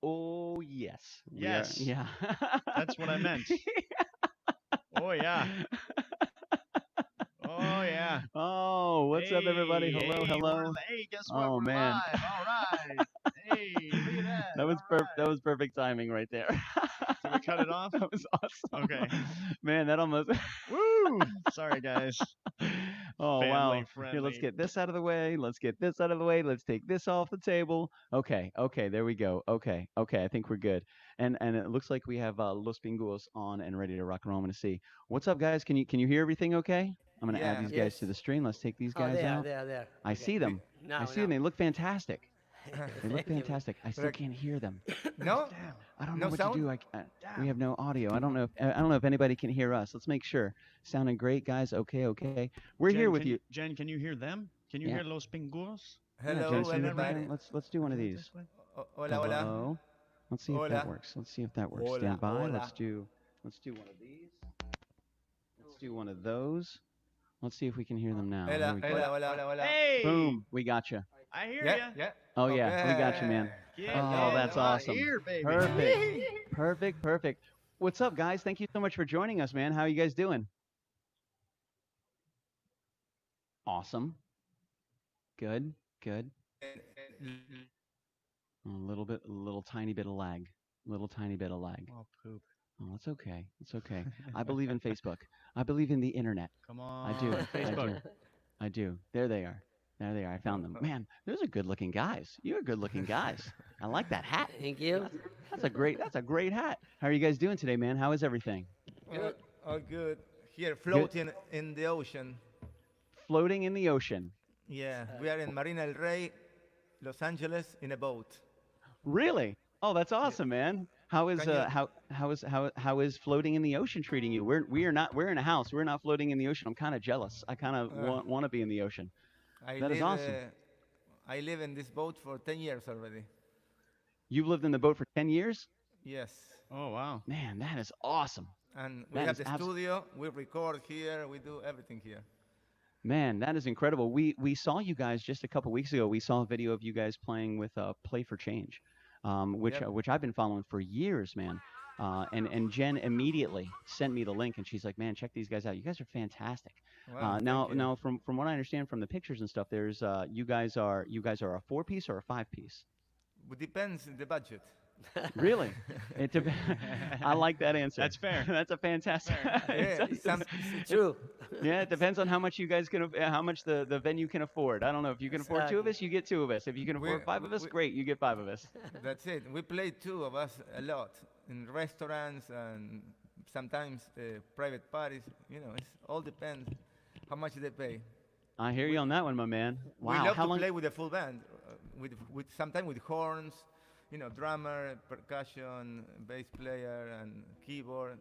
Oh, yes. We are. Yes, Yeah. that's what I meant. Oh yeah. Oh yeah. Oh, what's up, everybody? Hey, Hello, hey, hello. hey, guess what? Oh, We're man. live. All right. Hey, look at that. All That right. was perfect timing right there. Did we cut it off? That was awesome. Okay. Man, that almost. Woo! Sorry, guys. Oh, Family wow. Here, let's friendly. get this out of the way. Let's get this out of the way. Let's take this off the table. Okay, okay, there we go. Okay, okay, I think we're good. And it looks like we have Los Pinguos on and ready to rock and roll. I'm gonna see. What's up, guys? Can you hear everything okay? I'm gonna add Yeah. these guys to Yes. the stream. Let's take these Oh, guys out. there. I Okay. see Do, them. I Now, see them. now. They look fantastic. They look Thank you. fantastic. I still Rec- can't hear them. no, Damn. I don't know no what to sound. do. We Damn. have no audio. I don't know if anybody can hear us. Let's make sure. Sounding great, guys. Okay, okay. We're here with you. Jen, can you hear them? Can you Yeah, hear Los Pinguos? yeah. Can you Jen, Hello, can say you that hear right? everybody. them? Let's do one of Do it these. this way. Hola, hola. Hello. Let's see if that Hola. works. Let's see if that works. Stand Hola, by. hola. Let's do one of these. Let's do one of those. Let's see if we can hear them now. Here Hola, we go. hola, hola, hola. Hey, Boom. We got you. I hear Yeah, ya. yeah. Oh yeah, we got you, Okay. man. Get Oh, Hello. in that's my awesome. ear, baby. Perfect. Perfect. Perfect. What's up, guys? Thank you so much for joining us, man. How are you guys doing? Awesome. Good. Good. A little tiny bit of lag. Little tiny bit of lag. Oh, poop. Oh, it's okay. It's okay. I believe in Facebook. I believe in the internet. Come I do. on, I Facebook. do. I do. There they are. There they are. I found them. Man, those are good-looking guys. You're good-looking guys. I like that hat. Thank you. That's that's a great hat. How are you guys doing today, man? How is everything? all, Good. all good. Here, Good. floating in the ocean. Floating in the ocean. Yeah, we are in Marina del Rey, Los Angeles, in a boat. Really? Oh, that's Yeah. awesome, man. Can you? How is floating in the ocean treating you? We're in a house. We're not floating in the ocean. I'm kind of jealous. I kind of Uh, want to be in the ocean. I That is live. awesome. I live in this boat for 10 years already. You've lived in the boat for 10 years? Yes, Oh, wow. Man, that is awesome. and we That have is the abs- studio. We record here. We do everything here. Man, that is incredible. We saw you guys just a couple weeks ago. We saw a video of you guys playing with Play for Change, Yep. which I've been following for years, man. And Jen immediately sent me the link, and she's like, "Man, check these guys out. You guys are fantastic." Wow. Thank you. Now from what I understand from the pictures and stuff, there's you guys are a four piece or a five piece. It depends on the budget. Really? I like that answer. That's fair. That's a That's fantastic. fair. Yeah, some It's true. Yeah, it depends on how much you guys can, how much the venue can afford. I don't know if you can afford two of Exactly. us, you get two of us. If you can we, afford five of us, we great, you get five of us. that's it. We play two of us a lot in restaurants and sometimes private parties. You know, it all depends how much they pay. I hear We you on that one, my man. we Wow, love how to long? play with a full band, with sometimes with horns, you know, drummer, percussion, bass player, and keyboard.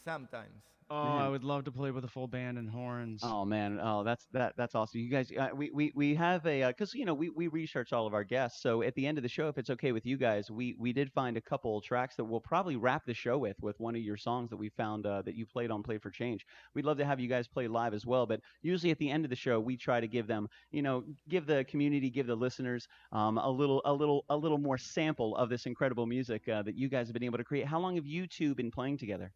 Sometimes. Oh, I Man, would love to play with a full band and horns. oh man, oh that's awesome. You guys, we have a because you know we research all of our guests. So at the end of the show, if it's okay with you guys, we did find a couple tracks that we'll probably wrap the show with one of your songs that we found that you played on Play for Change. We'd love to have you guys play live as well. But usually at the end of the show, we try to give them, you know, give the community, give the listeners a little more sample of this incredible music that you guys have been able to create. How long have you two been playing together?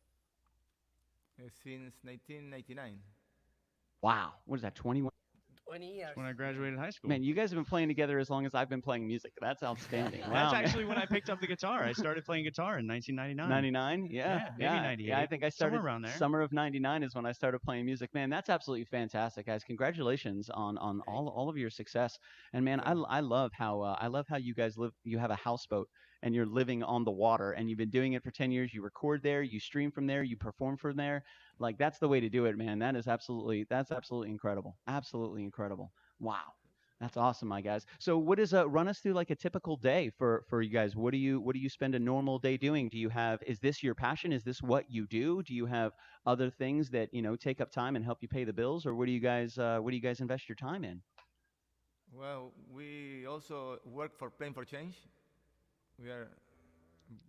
Since 1999. Wow, what is that? 21. 20 It's years. when I graduated high school. Man, you guys have been playing together as long as I've been playing music. That's outstanding. That's Wow, man. actually when I picked up the guitar. I started playing guitar in 1999. 99? Yeah, Yeah, maybe yeah, yeah. I 98. think I Somewhere started around there. summer of '99 is when I started playing music. Man, that's absolutely fantastic, guys. Congratulations on Thank you. all of your success. And man, Thank I love how you guys live. You have a houseboat and you're living on the water, and you've been doing it for 10 years. You record there, you stream from there, you perform from there. Like that's the way to do it, man. That's absolutely incredible. Absolutely incredible. Wow. That's awesome, my guys. So what is run us through like a typical day for you guys? What do you spend a normal day doing? Do you have is this your passion? Is this what you do? Do you have other things that, you know, take up time and help you pay the bills, or what do you guys invest your time in? Well, we also work for Playing for Change. We are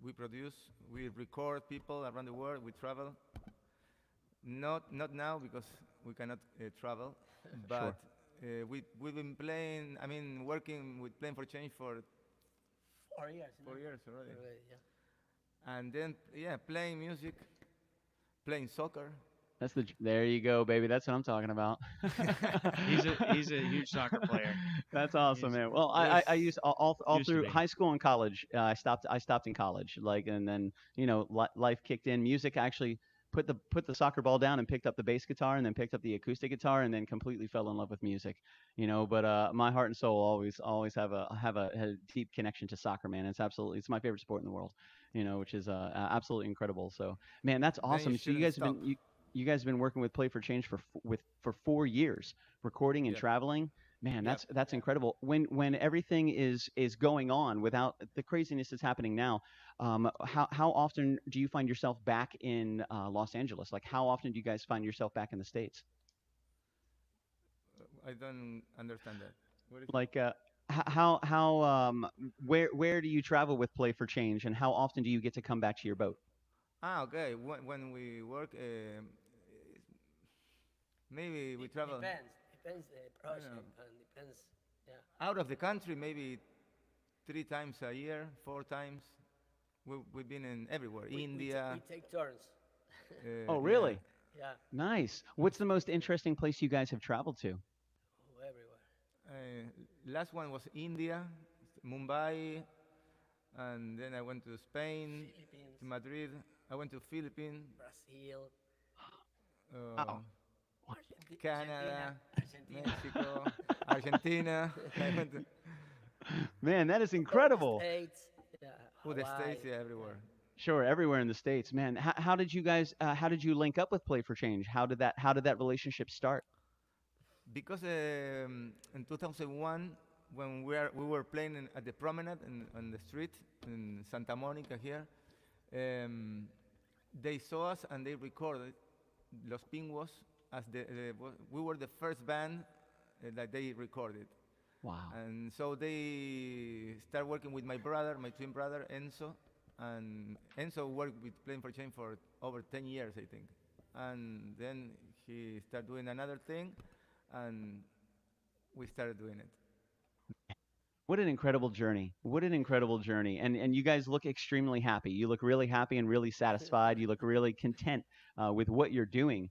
we produce, we record people around the world. We travel. Not now because we cannot travel, but Sure. we've been playing. I mean, working with Playing for Change for 4 years, 4 years already. already, yeah. And then yeah, playing music, playing soccer. That's there you go, baby. That's what I'm talking about. He's a huge soccer player. That's awesome, He's man. Well, Luis, I used all used to through be. high school and college. I stopped in college, like, and then life kicked in. Music actually put the soccer ball down and picked up the bass guitar and then picked up the acoustic guitar and then completely fell in love with music. But my heart and soul always have a deep connection to soccer, man. It's my favorite sport in the world. Which is absolutely incredible. So, man, that's then you awesome. So you shouldn't guys have stop. been working with Play for Change for 4 years, recording and Yep. traveling. Man, Yep. that's incredible. When everything is going on without the craziness that's happening now, how often do you find yourself back in Los Angeles? Like, how often do you guys find yourself back in the States? I don't understand that. What is? Like, how where do you travel with Play for Change, and how often do you get to come back to your boat? Ah, okay. When we work, maybe we travel. Depends the I don't know. project and depends. Yeah, Out of the country, maybe 3 times a year, 4 times. We've been in everywhere. India. we take turns. Oh, Yeah. really? Yeah, Nice. What's the most interesting place you guys have traveled to? everywhere. Last one was India, Mumbai, and then I went to Spain, Philippines, to Madrid. I went to Philippines, Brazil, uh, Wow. Canada, Argentina, Mexico, Argentina. I went to Man, that is the incredible. States, yeah, the Hawaii. States, yeah, everywhere. Sure, everywhere in the States, man. How did you guys? How did you link up with Play for Change? How did that relationship start? Because in 2001, when we were playing at the promenade on the street in Santa Monica here, um, they saw us and they recorded Los Pinguos as we were the first band that they recorded. Wow. And so they start working with my brother, my twin brother Enzo, and Enzo worked with Playing for Change for over 10 years, I think. And then he started doing another thing, and we started doing it. What an incredible journey. What an incredible journey. And you guys look extremely happy. You look really happy and really satisfied. You look really content with what you're doing,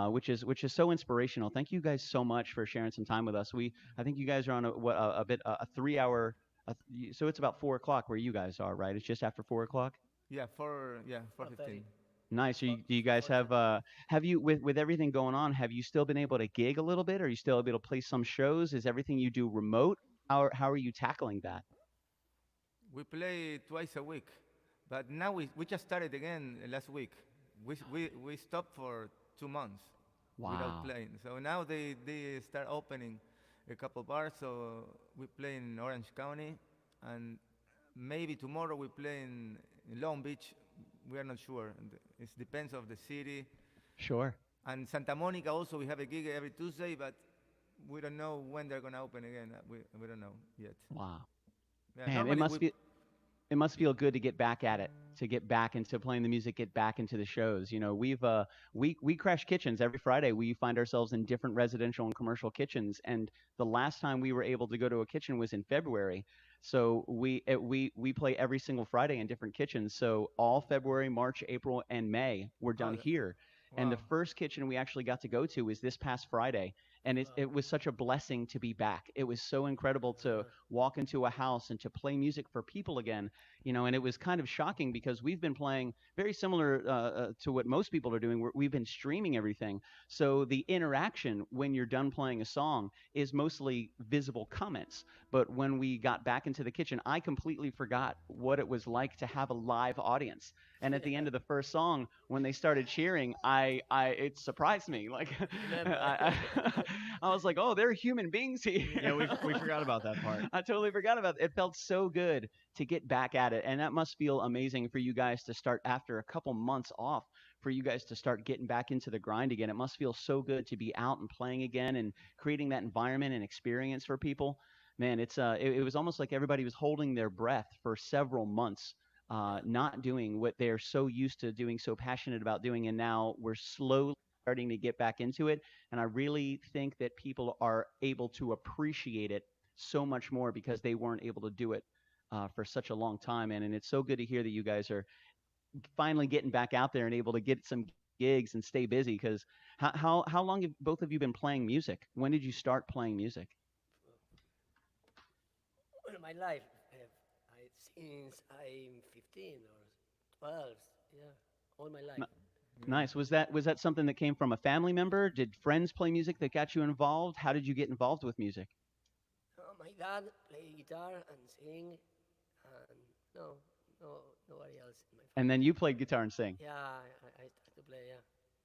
which is so inspirational. Thank you guys so much for sharing some time with us. I think you guys are on a 3 hour. So it's about 4 o'clock where you guys are, right? It's just after 4 o'clock. Yeah, 4:15. 4:30, Nice. So do you guys 4:10. have you with everything going on? Have you still been able to gig a little bit? Are you still able to play some shows? Is everything you do remote? How are you tackling that? We play twice a week, but now we just started again last week. We stopped for 2 months without Wow. playing. So now they start opening a couple bars. So we play in Orange County, and maybe tomorrow we play in Long Beach. We are not sure. It depends of the city. Sure. And Santa Monica also we have a gig every Tuesday, but we don't know when they're gonna open again. We don't know yet. Wow. Yeah, Man, normally we it must feel good to get back at it, to get back into playing the music, get back into the shows. We crash kitchens every Friday. We find ourselves in different residential and commercial kitchens, and the last time we were able to go to a kitchen was in February. So we play every single Friday in different kitchens. So all February, March, April, and May we're oh done here. And the wow. first kitchen we actually got to go to was this past Friday, and it Wow. it was such a blessing to be back. It was so incredible to Uh, walk into a house and to play music for people again. And it was kind of shocking because we've been playing very similar to what most people are doing. We've been streaming everything, so the interaction when you're done playing a song is mostly visible comments. But when we got back into the kitchen, I completely forgot what it was like to have a live audience. And at the yeah, end of the first song, when they started cheering, it surprised me. Like, remember. I was like, oh, they're human beings here. Yeah, we forgot about that part. I totally forgot about it. It felt so good to get back at it. And that must feel amazing for you guys to start after a couple months off, for you guys to start getting back into the grind again. It must feel so good to be out and playing again and creating that environment and experience for people. Man, it was almost like everybody was holding their breath for several months, Yeah, not doing what they're so used to doing, so passionate about doing, and now we're slowly starting to get back into it. And I really think that people are able to appreciate it so much more because they weren't able to do it for such a long time, and it's so good to hear that you guys are finally getting back out there and able to get some gigs and stay busy. Because how long have both of you been playing music? When did you start playing music? Well, my life, since I'm 15 or 12, yeah, all my life. N- Nice. Was that something that came from a family member? Did friends play music that got you involved? How did you get involved with music? My dad play guitar and sing, and no, no, nobody else in my And then family. you played guitar and sing. Yeah, I started to play,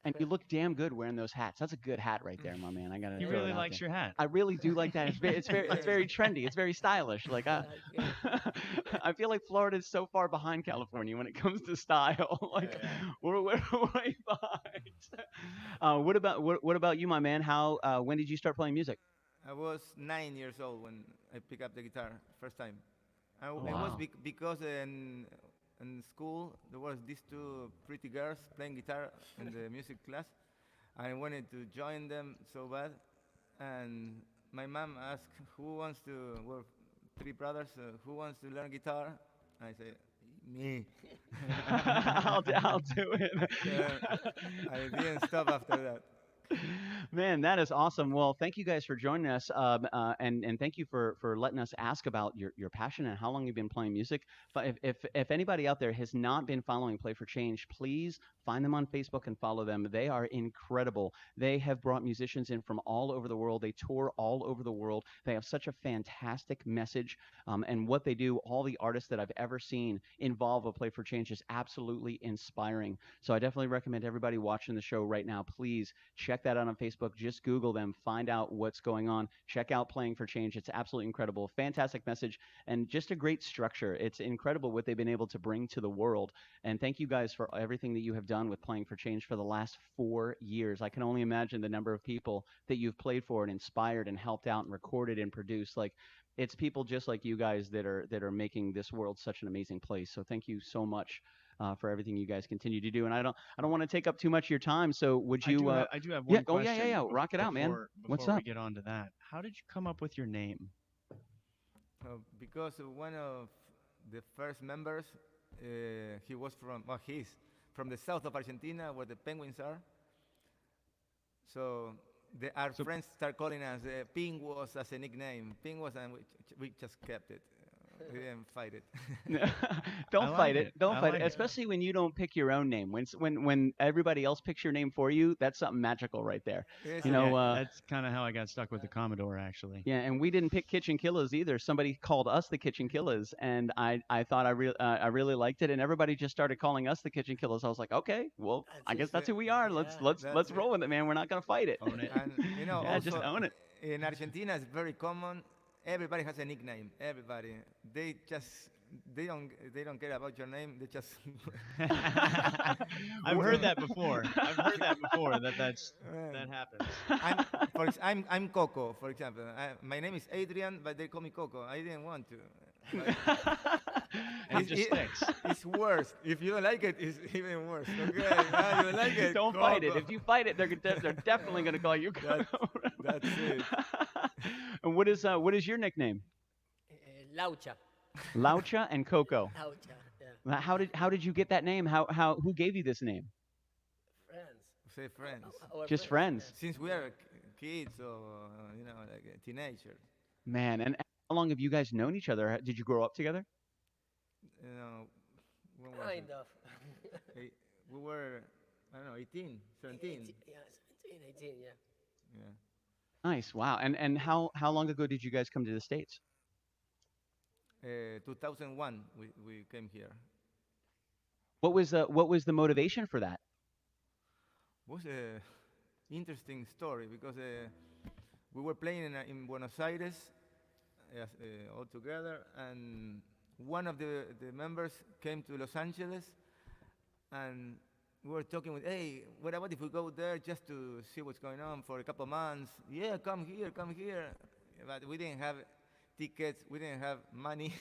And yeah. you look damn good wearing those hats. That's a good hat right there, my man. I gotta He throw Thank it really out you. there. likes your hat. I really do like that. It's Thank very you. trendy. It's very stylish. Like Okay. I feel like Florida is so far behind California when it comes to style. Like Yeah. we're way behind. What about you, my man? How when did you start playing music? I was 9 years old when I picked up the guitar first time. Oh It was wow. because in school there was these two pretty girls playing guitar in the music class. I wanted to join them so bad, and my mom asked who wants to. We're three brothers. Who wants to learn guitar? I say me. I'll do it. So I didn't stop after that. Man, that is awesome. Well, thank you guys for joining us, and thank you for letting us ask about your passion and how long you've been playing music. But if anybody out there has not been following Play for Change, please find them on Facebook and follow them. They are incredible. They have brought musicians in from all over the world. They tour all over the world. They have such a fantastic message, and what they do. All the artists that I've ever seen involve a Play for Change is absolutely inspiring. So I definitely recommend everybody watching the show right now. Please check that out on Facebook. Just Google them, find out what's going on. Check out Playing for Change. It's absolutely incredible. Fantastic message and just a great structure. It's incredible what they've been able to bring to the world. And thank you guys for everything that you have done with Playing for Change for the last 4 years. I can only imagine the number of people that you've played for and inspired and helped out and recorded and produced. Like it's people just like you guys that are making this world such an amazing place. So thank you so much for everything you guys continue to do. And I don't want to take up too much of your time. So would you? I do have Yeah. one Oh yeah, yeah, question yeah. Rock it out, man. What's before we up? get on to that. How did you come up with your name? Because one of the first members, he was from, well, he's from the south of Argentina where the penguins are. So our So friends start calling us Pinguos as a nickname. Pinguos, and we just kept it. We didn't fight it. I Don't fight like it. it. Don't I fight it. like it. Especially when you don't pick your own name. When everybody else picks your name for you, that's something magical right there. Yes, You Yeah, know. that's kind of how I got stuck with the Commodore, actually. Yeah, and we didn't pick KitchenKillaz either. Somebody called us the KitchenKillaz, and I thought I really liked it, and everybody just started calling us the KitchenKillaz. I was like, okay, well, That's I it. guess that's who we are. Let's Yeah. let's that's let's it. roll with it, man. We're not gonna fight it. Own it. And Yeah, just also own it. in Argentina, it's very common. Everybody has a nickname. Everybody. They just they don't care about your name. They just I've heard that before. I've heard that before. That Man. happens. I'm Coco, for example. My name is Adrian, but they call me Coco. I didn't want to. But And it just sticks. it's worse. If you don't like it, it's even worse. Okay, ah, you don't like it. Don't fight it. Coco. If you fight it, they're definitely gonna call you. That, that's it. And what is your nickname? Laucha. Laucha and Coco. Laucha, yeah. How did you get that name? How who gave you this name? Friends. Say friends. Our Just friends. yeah. Since we are kids or like teenagers, Man, and how long have you guys known each other? Did you grow up together? you know, when was Kind it? of. We were, I don't know, 18, 17. Yeah, 17, 18, yeah. Yeah. Nice. Wow. And how long ago did you guys come to the States? 2001, we came here. What was the motivation for that? Was a interesting story because we were playing in Buenos Aires all together, and one of the members came to Los Angeles, and we were talking with, hey, what about if we go there just to see what's going on for a couple of months? Yeah, come here, come here. But we didn't have tickets, we didn't have money,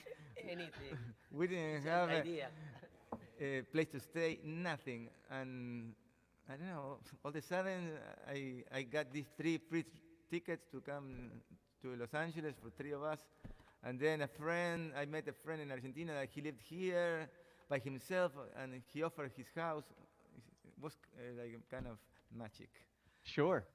Anything. we didn't Just have idea. a place to stay, nothing. And I don't know, all of a sudden I got these 3 free tickets to come to Los Angeles for 3 of us. And then I met a friend in Argentina that he lived here by himself, and he offered his house. It was like a kind of magic. Sure.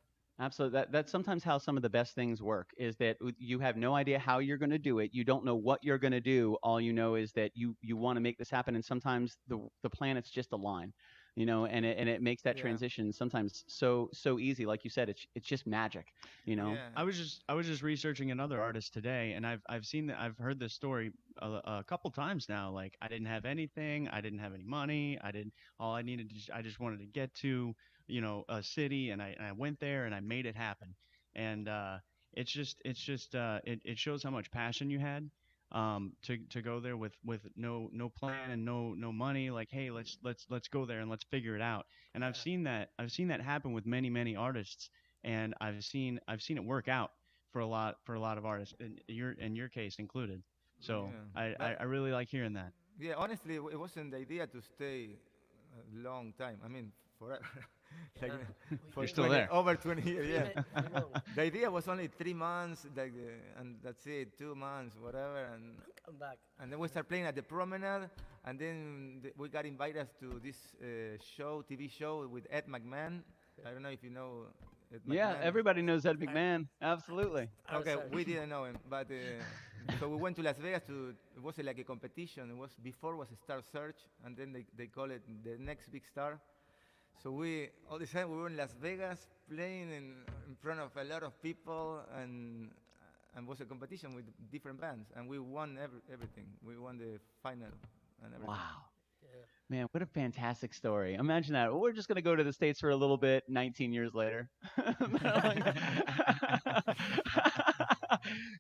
Absolutely. That's sometimes how some of the best things work is that you have no idea how you're going to do it. You don't know what you're going to do. All you know is that you want to make this happen. And sometimes the planets just align, and it makes that Yeah, transition sometimes so easy. Like you said, it's just magic. yeah, I was just researching another artist today, and I've heard this story a couple times now. Like I didn't have anything, I didn't have any money, I didn't. All I needed to, I just wanted to get to, a city, and I went there and I made it happen. And it shows how much passion you had. To go there with no plan and no money. Like, hey, let's go there and let's figure it out. And yeah, I've seen that happen with many artists, and I've seen it work out for a lot of artists, in your case included. So yeah. I, I, But I really like hearing that. yeah, honestly, it wasn't the idea to stay a long time. I mean, forever. Like yeah. for You're We still 20, there. over 20 years. three, Yeah. too long. The idea was only 3 months, like, and that's it, 2 months, whatever, Come back. and then we start playing at the promenade, and then we got invited to this TV show with Ed McMahon. I don't know if you know Ed Yeah, McMahon. everybody knows Ed McMahon. Absolutely. Okay, Outside. we didn't know him, but so we went to Las Vegas to. It was like a competition. It was before was a Star Search, and then they call it the next big star. So we all the time we were in Las Vegas playing in front of a lot of people, and was a competition with different bands, and we won everything. We won the final and everything. Wow. Yeah. Man, what a fantastic story. Imagine that. We're just going to go to the States for a little bit 19 years later.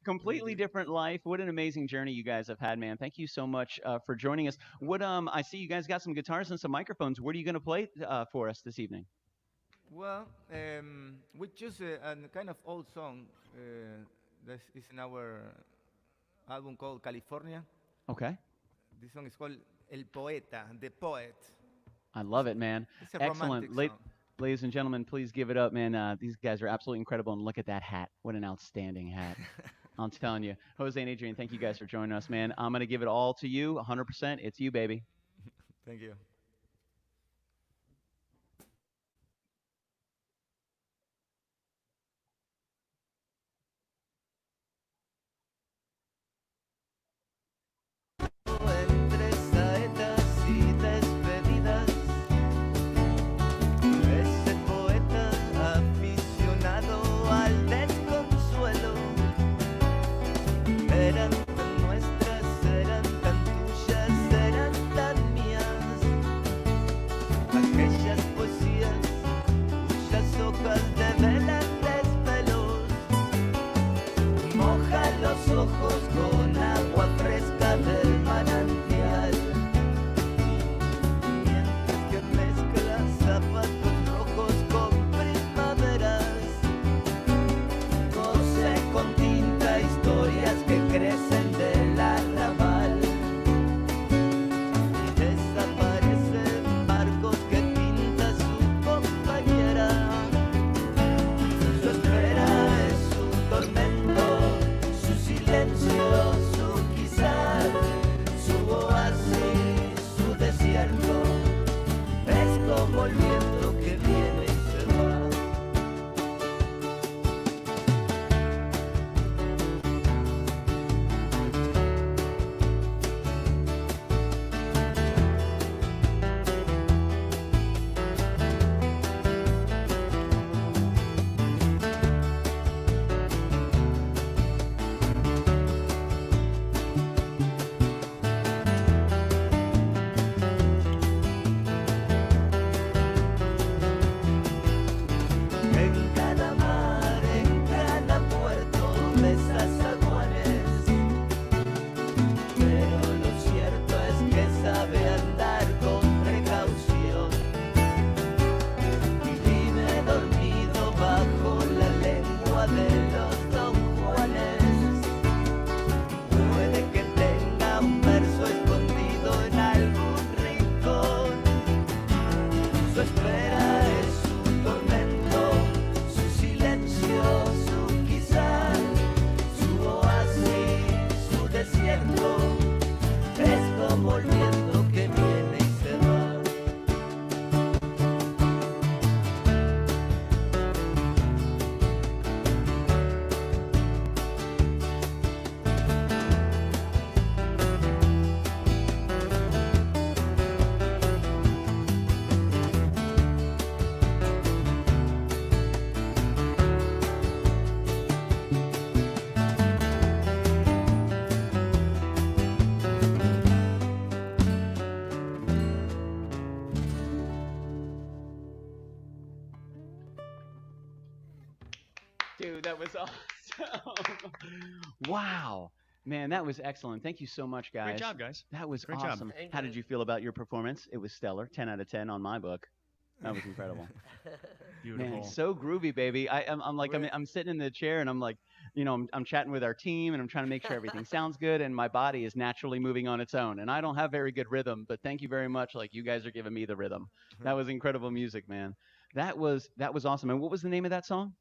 Completely different life. What an amazing journey you guys have had, man. Thank you so much for joining us. I see you guys got some guitars and some microphones. What are you going to play for us this evening? Well, we choose a kind of old song that is in our album called California. Okay. This song is called El Poeta, the poet. I love it, man. It's a Excellent. romantic song. Ladies and gentlemen, please give it up, man. These guys are absolutely incredible. And look at that hat. What an outstanding hat. I'm telling you. Jose and Adrian, thank you guys for joining us, man. I'm going to give it all to you, 100%. It's you, baby. Thank you. Entre saetas y despedidas, ese poeta aficionado al desconsuelo, eran tan nuestras, eran tan tuyas, eran tan mías. Dude, that was awesome. Wow. Man, that was excellent. Thank you so much, guys. Great job, guys. That was Great job. awesome. Thank How you. did you feel about your performance? It was stellar. 10 out of 10 on my book. That was incredible. Beautiful. Man, so groovy, baby. I'm sitting in the chair and I'm like, I'm chatting with our team and I'm trying to make sure everything sounds good and my body is naturally moving on its own. And I don't have very good rhythm, but thank you very much. Like you guys are giving me the rhythm. That was incredible music, man. That was awesome. And what was the name of that song?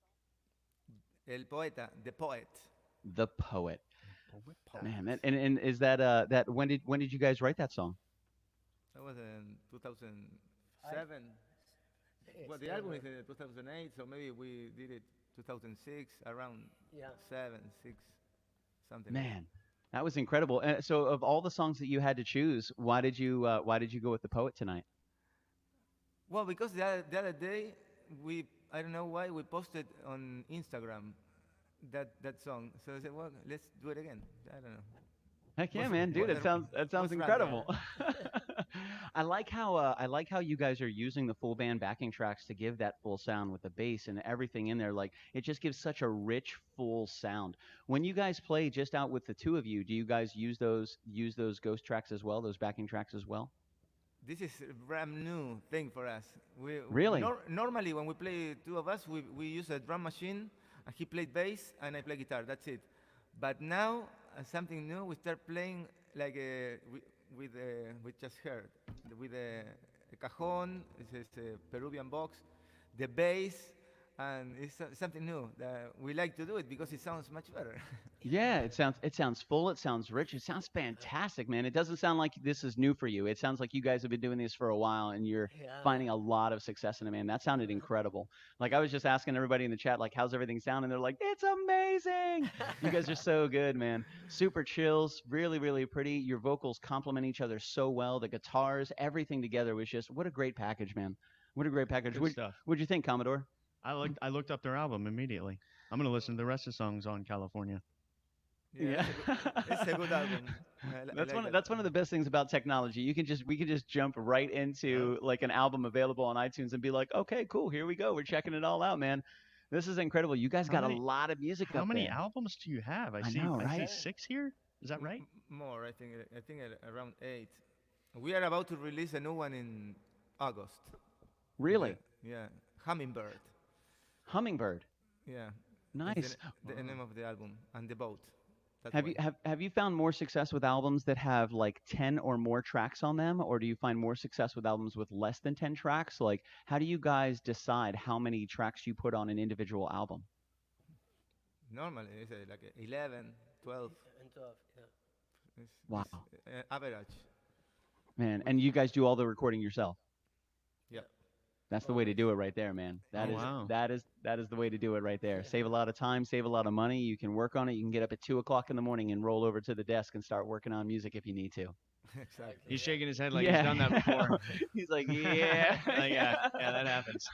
El poeta, the poet. The Poet. Man, and is that when did you guys write that song? That was in 2007. Well, the Yes, album yeah, is in 2008, so maybe we did it 2006, around yeah. 7, 6, something. like Man, that was incredible. So of all the songs that you had to choose, why did you go with The Poet tonight? Well, because the other day I don't know why we posted on Instagram that song. So I said, well, let's do it again. I don't know. Heck yeah, What's- man, dude! what- That sounds what's wrong incredible. I like how you guys are using the full band backing tracks to give that full sound with the bass and everything in there. Like it just gives such a rich, full sound. When you guys play just out with the two of you, do you guys use those ghost tracks as well, those backing tracks as well? This is a brand new thing for us. Really? Normally, when we play two of us, we use a drum machine, and he played bass, and I play guitar. That's it. But now, something new, we start playing like we just heard, with a cajon, it's a Peruvian box, the bass, and it's something new. That we like to do it because it sounds much better. Yeah, it sounds full, it sounds rich, it sounds fantastic, man. It doesn't sound like this is new for you. It sounds like you guys have been doing this for a while and you're Yeah. finding a lot of success in it, man. That sounded incredible. Like I was just asking everybody in the chat, like, how's everything sound? And they're like, it's amazing. You guys are so good, man. Super chills, really, really pretty. Your vocals complement each other so well. The guitars, everything together was just what a great package, man. What a great package. Good stuff. What'd you think, Commodore? I looked up their album immediately. I'm gonna listen to the rest of the songs on California. Yeah. It's a good album. That's one of the best things about technology. We can just jump right into like an album available on iTunes and be like, okay, cool, here we go. We're checking it all out, man. This is incredible. You guys got a lot of music How up many there. albums do you have? I see. know, I see right? 6 here. Is that right? More, I think. Around 8. We are about to release a new one in August. Really? Yeah. Hummingbird. Hummingbird. Yeah. Nice. It's the name of the album, and the boat. That's Have why. you have you found more success with albums that have like 10 or more tracks on them, or do you find more success with albums with less than 10 tracks? Like, how do you guys decide how many tracks you put on an individual album? Normally, it's like 11, 12. And 12, yeah. Wow. Average. Man, and you guys do all the recording yourself. Yeah. That's the way to do it right there, man. Oh, wow. That is the way to do it right there. Save a lot of time, save a lot of money. You can work on it. You can get up at 2:00 in the morning and roll over to the desk and start working on music if you need to. Exactly. He's shaking his head like he's done that before. He's like, yeah, Like, yeah, that happens.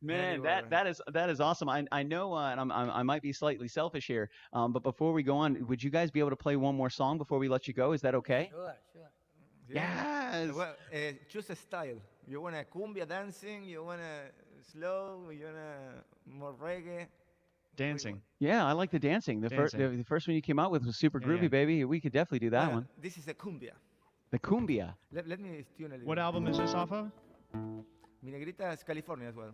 Man, Anyway. that is awesome. I know, and I might be slightly selfish here, but before we go on, would you guys be able to play one more song before we let you go? Is that okay? Sure, sure. Yes. Well, choose a style. You want a cumbia dancing? You want a slow? You want a more reggae? Dancing. Yeah, I like the dancing. Dancing. The first one you came out with was super Yeah, groovy, yeah. baby. We could definitely do that Well, one. This is a cumbia. The cumbia. Let me tune a little. What album is this off of? Mi Negrita is California as well.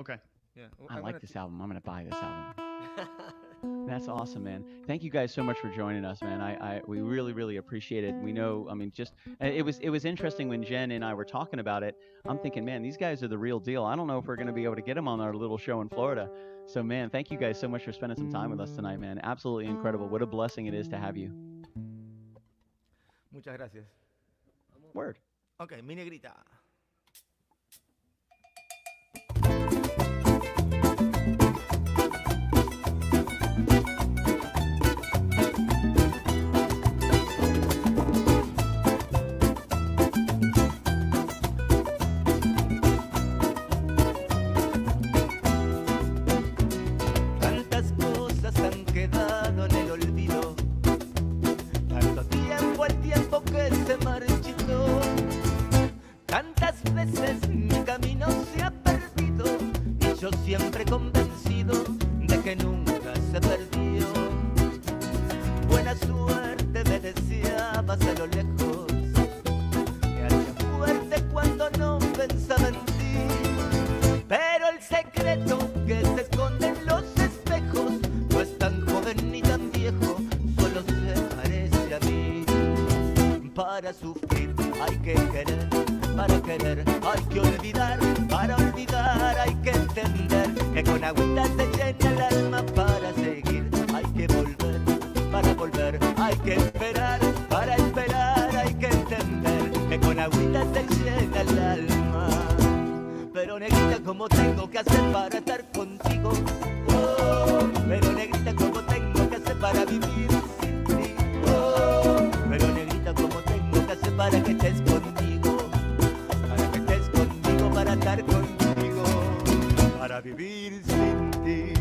Okay. Yeah. I I'm like gonna this album. I'm gonna buy this album. That's awesome, man. Thank you guys so much for joining us, man. We really, really appreciate it. We know, I mean, just it was interesting when Jen and I were talking about it. I'm thinking, man, these guys are the real deal. I don't know if we're gonna be able to get them on our little show in Florida. So, man, thank you guys so much for spending some time with us tonight, man. Absolutely incredible. What a blessing it is to have you. Muchas gracias. Word. Okay, Mi Negrita. Tantas cosas han quedado en el olvido, tanto tiempo el tiempo que se marchitó, tantas veces mi camino se ha perdido y yo siempre convencido de que hay que querer, para querer hay que olvidar, para olvidar hay que entender que con agüita se llena el alma para seguir, hay que volver, para volver hay que esperar, para esperar hay que entender que con agüita se llena el alma. Pero negrita, ¿cómo tengo que hacer para estar contigo? Oh, pero negrita, ¿cómo tengo que hacer para vivir sin ti? Oh, pero negrita, ¿cómo tengo que hacer para que estés conmigo? Para que estés conmigo, para estar contigo, para vivir sin ti.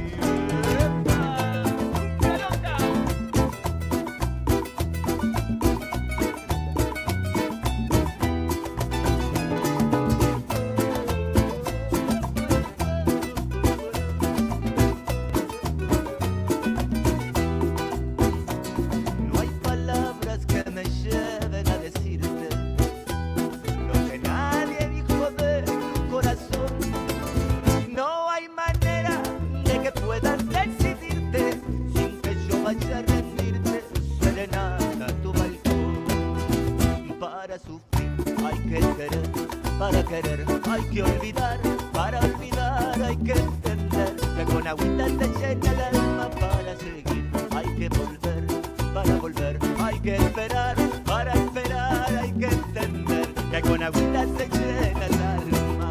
No hay palabras que me lleven a decirte lo que nadie dijo de tu corazón. No hay manera de que puedas decidirte sin que yo vaya a rendirte serenata a tu balcón. Para sufrir hay que querer hay que olvidar, para olvidar hay que entender que con agüita se llena el alma para seguir, hay que volver, para volver hay que esperar, para esperar hay que entender que con agüita se llena el alma.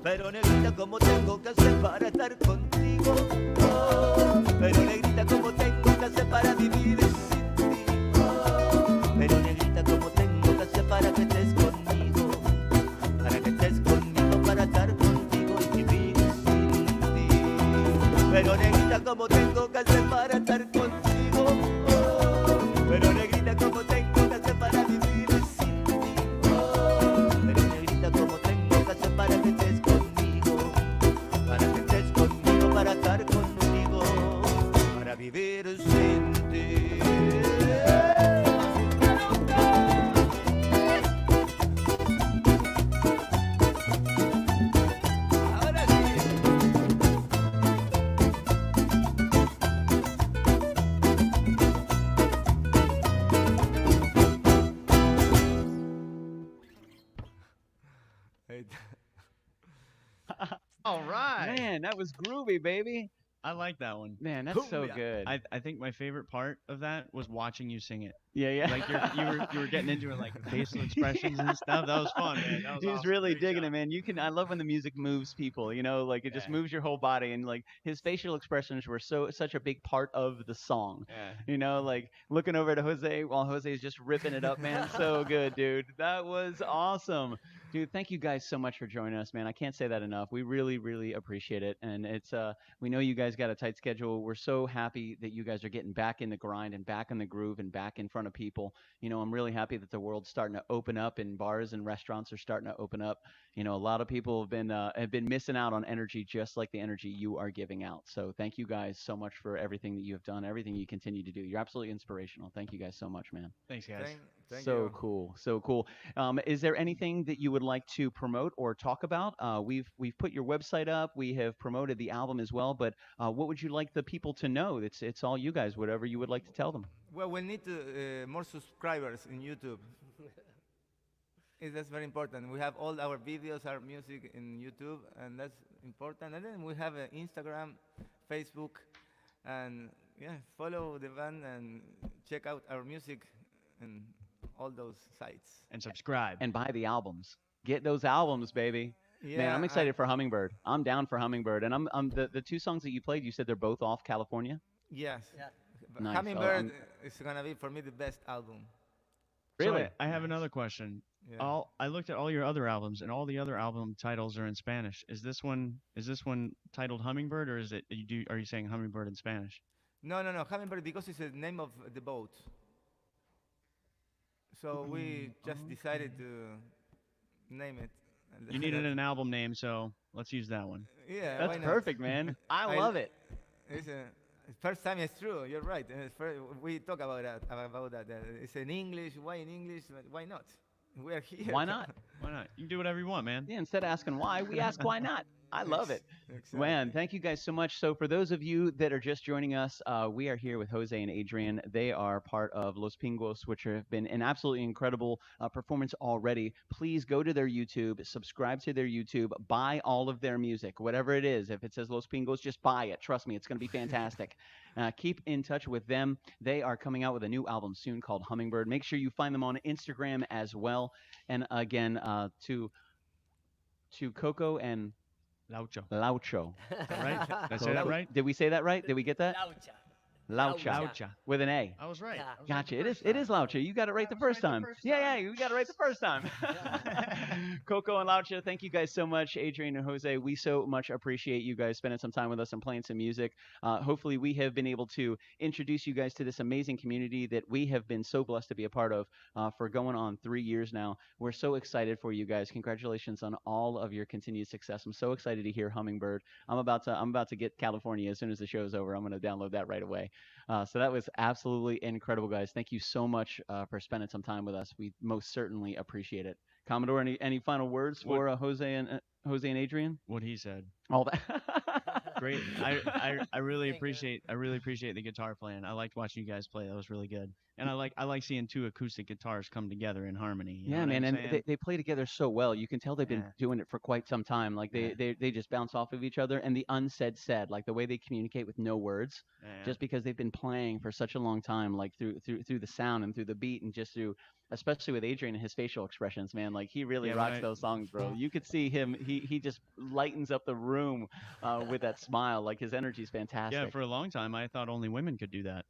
Pero negrita, ¿cómo tengo que hacer para estar contigo? Oh, pero negrita, ¿cómo tengo que hacer para vivir sin ti? Oh, pero negrita, ¿cómo tengo que hacer para que estés conmigo? Para que estés conmigo, para estar contigo y vivir sin ti. Pero negrita, ¿cómo tengo que hacer para estar contigo? Oh, pero negrita, ¿cómo tengo que hacer para vivir sin ti? Oh, pero negrita, ¿cómo tengo que hacer para que estés conmigo? Para que estés conmigo, para estar contigo, para vivir sin ti. Ahora sí. Ahí está. All right. Man, that was groovy, baby. I like that one. Man, that's so Cumbia. good. I think my favorite part of that was watching you sing it. Yeah, yeah. Like you were getting into it, like facial expressions and stuff. That was fun, man. That was He's awesome. really Great digging job. it, man. I love when the music moves people, like it just Yeah. moves your whole body, and like his facial expressions were such a big part of the song. Yeah. Like looking over to Jose while Jose's just ripping it up, man. So good, dude. That was awesome. Dude, thank you guys so much for joining us, man. I can't say that enough. We really, really appreciate it. And we know you guys got a tight schedule. We're so happy that you guys are getting back in the grind and back in the groove and back in front of people. I'm really happy that the world's starting to open up and bars and restaurants are starting to open up. A lot of people have been missing out on energy just like the energy you are giving out. So thank you guys so much for everything that you have done, everything you continue to do. You're absolutely inspirational. Thank you guys so much, man. Thanks, guys. Thank So you. cool, so cool. Is there anything that you would like to promote or talk about? We've put your website up. We have promoted the album as well. But what would you like the people to know? It's all you guys. Whatever you would like to tell them. Well, we need more subscribers in YouTube. That's very important. We have all our videos, our music in YouTube, and that's important. And then we have Instagram, Facebook, and yeah, follow the band and check out our music and all those sites. And subscribe. And buy the albums. Get those albums, baby. Yeah, Man, I'm excited for Hummingbird. I'm down for Hummingbird. And I'm the two songs that you played. You said they're both off California. Yes. Yeah. But Nice. Hummingbird is gonna be for me the best album. Really? So I have another question. Yeah. I looked at all your other albums, and all the other album titles are in Spanish. Is this one titled Hummingbird, or are you saying Hummingbird in Spanish? No, Hummingbird because it's the name of the boat. So we just decided to name it. And You needed an album name, so let's use that one. Yeah, That's why not? perfect, man. I love it. It's first time it's true. You're right. We talk about that. It's in English. Why in English? Why not? We are here. Why not? Why not? You can do whatever you want, man. Yeah, instead of asking why, we ask why not. I love it. Man, Exactly. thank you guys so much. So, for those of you that are just joining us, we are here with Jose and Adrian. They are part of Los Pinguos, which have been an absolutely incredible performance already. Please go to their YouTube, subscribe to their YouTube, buy all of their music, whatever it is. If it says Los Pinguos, just buy it. Trust me, it's going to be fantastic. Keep in touch with them. They are coming out with a new album soon called Hummingbird. Make sure you find them on Instagram as well. And again, to Coco and Laucho. Laucho. Is that right? Did I say that Coco. right? Did we say that right? Did we get that? Laucha. Laucha. Laucha. With an A. I was right. Yeah. I was right Gotcha. the first It is time. Laucha. You got it right the was first right the time. first Yeah, time. you got it right the first time. Coco and Laucha, thank you guys so much. Adrian and Jose, we so much appreciate you guys spending some time with us and playing some music. Hopefully, we have been able to introduce you guys to this amazing community that we have been so blessed to be a part of for going on 3 years now. We're so excited for you guys. Congratulations on all of your continued success. I'm so excited to hear Hummingbird. I'm about to get California as soon as the show's over. I'm going to download that right away. So that was absolutely incredible, guys. Thank you so much for spending some time with us. We most certainly appreciate it. Commodore, any final words What for Jose and Adrian? what he said. All that. Great. I really Thank you. appreciate the guitar playing. I liked watching you guys play. That was really good. And I like seeing two acoustic guitars come together in harmony. You know Yeah, what man, I'm and saying? they play together so well. You can tell they've been Yeah. doing it for quite some time. Like Yeah. they just bounce off of each other, and the unsaid said, like the way they communicate with no words, Yeah. just because they've been playing for such a long time, like through the sound and through the beat, and just through, especially with Adrian and his facial expressions, man. Like he really Yeah, rocks those songs, bro. You could see him. He just lightens up the room with that smile. Like his energy's Yeah, fantastic. for a long time I thought only women could do that.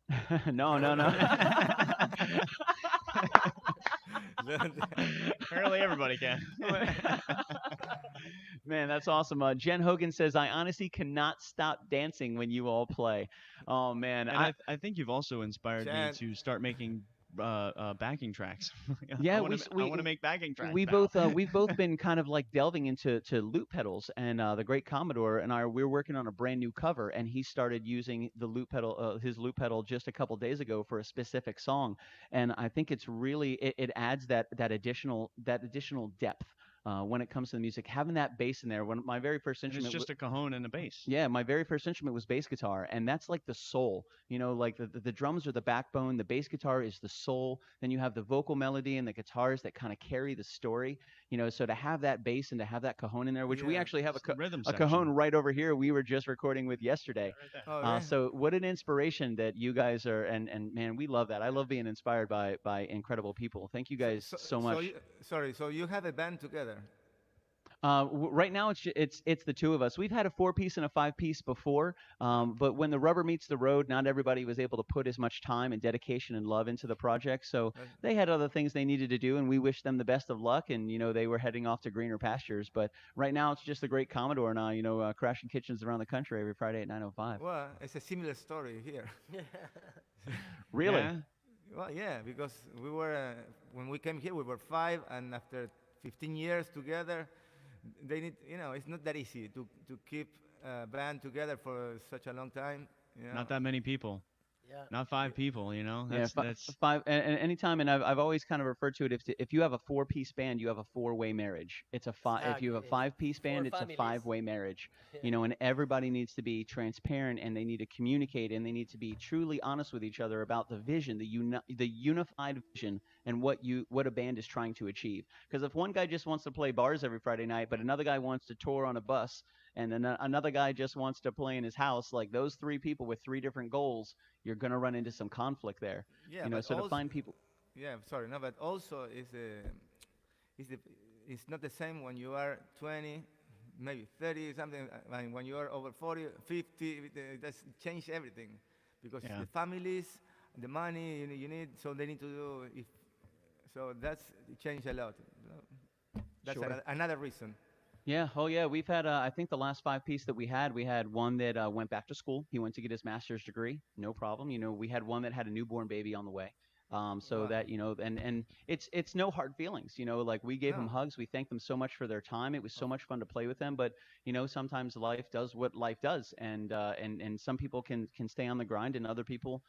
No, no, no. Apparently everybody can. Man, that's awesome. Jen Hogan says, I honestly cannot stop dancing when you all play. Oh, man. And I think you've also inspired me Chad. to start making backing tracks. Yeah, I want to make backing tracks. we've both been kind of like delving into loop pedals, and the great Commodore and we're working on a brand new cover, and he started using the loop pedal, his loop pedal, just a couple days ago for a specific song, and I think it's really it adds that additional depth when it comes to the music, having that bass in there. When my very first And it's instrument, just a cajon and a bass. yeah, my very first instrument was bass guitar, and that's like the soul. You know, like the drums are the backbone, the bass guitar is the soul. Then you have the vocal melody and the guitars that kind of carry the story. You know, so to have that bass and to have that cajon in there, which we Yeah. actually have It's the rhythm a section. cajon right over here. We were just recording with yesterday. Right there. Oh, yeah. So what an inspiration that you guys are, and man, we love that. I love being inspired by incredible people. Thank you guys so much. Sorry, so you have a band together? Right now, it's the two of us. We've had a 4-piece and a 5-piece before, but when the rubber meets the road, not everybody was able to put as much time and dedication and love into the project. So Uh, they had other things they needed to do, and we wish them the best of luck. And they were heading off to greener pastures. But right now, it's just the great Commodore and I, crashing kitchens around the country every Friday at 9:05. Well, it's a similar story here. Really? Yeah. Well, yeah, because we were when we came here, we were 5, and after 15 years together, they need. It's not that easy to keep a band together for such a long time. Not that many people. Yeah. Not 5 people, you know. Yeah, That's five. And anytime, and I've always kind of referred to it. If you have a 4-piece band, you have a 4-way marriage. It's a five. If you have a Exactly. 5-piece band, Four it's families. a 5-way marriage. And everybody needs to be transparent, and they need to communicate, and they need to be truly honest with each other about the vision, the unified vision, and what a band is trying to achieve. Because if one guy just wants to play bars every Friday night, but another guy wants to tour on a bus, and then another guy just wants to play in his house, like those 3 people with 3 different goals, you're going to run into some conflict there. Yeah, but So to also, find people. yeah, sorry, no, but also it's not the same when you are 20, maybe 30 something. I mean, when you are over 40, 50, that's changed everything, because Yeah. the families, the money you need, so they need to do. So that's changed a lot. That's Sure. another reason. Yeah. Oh, yeah. We've had, I think the last 5-piece that we had one that went back to school. He went to get his master's degree. No problem. We had one that had a newborn baby on the way. So Wow. that, and it's no hard feelings, like we gave them No. hugs. We thanked them so much for their time. It was so much fun to play with them, but sometimes life does what life does. And some people can stay on the grind, and other people,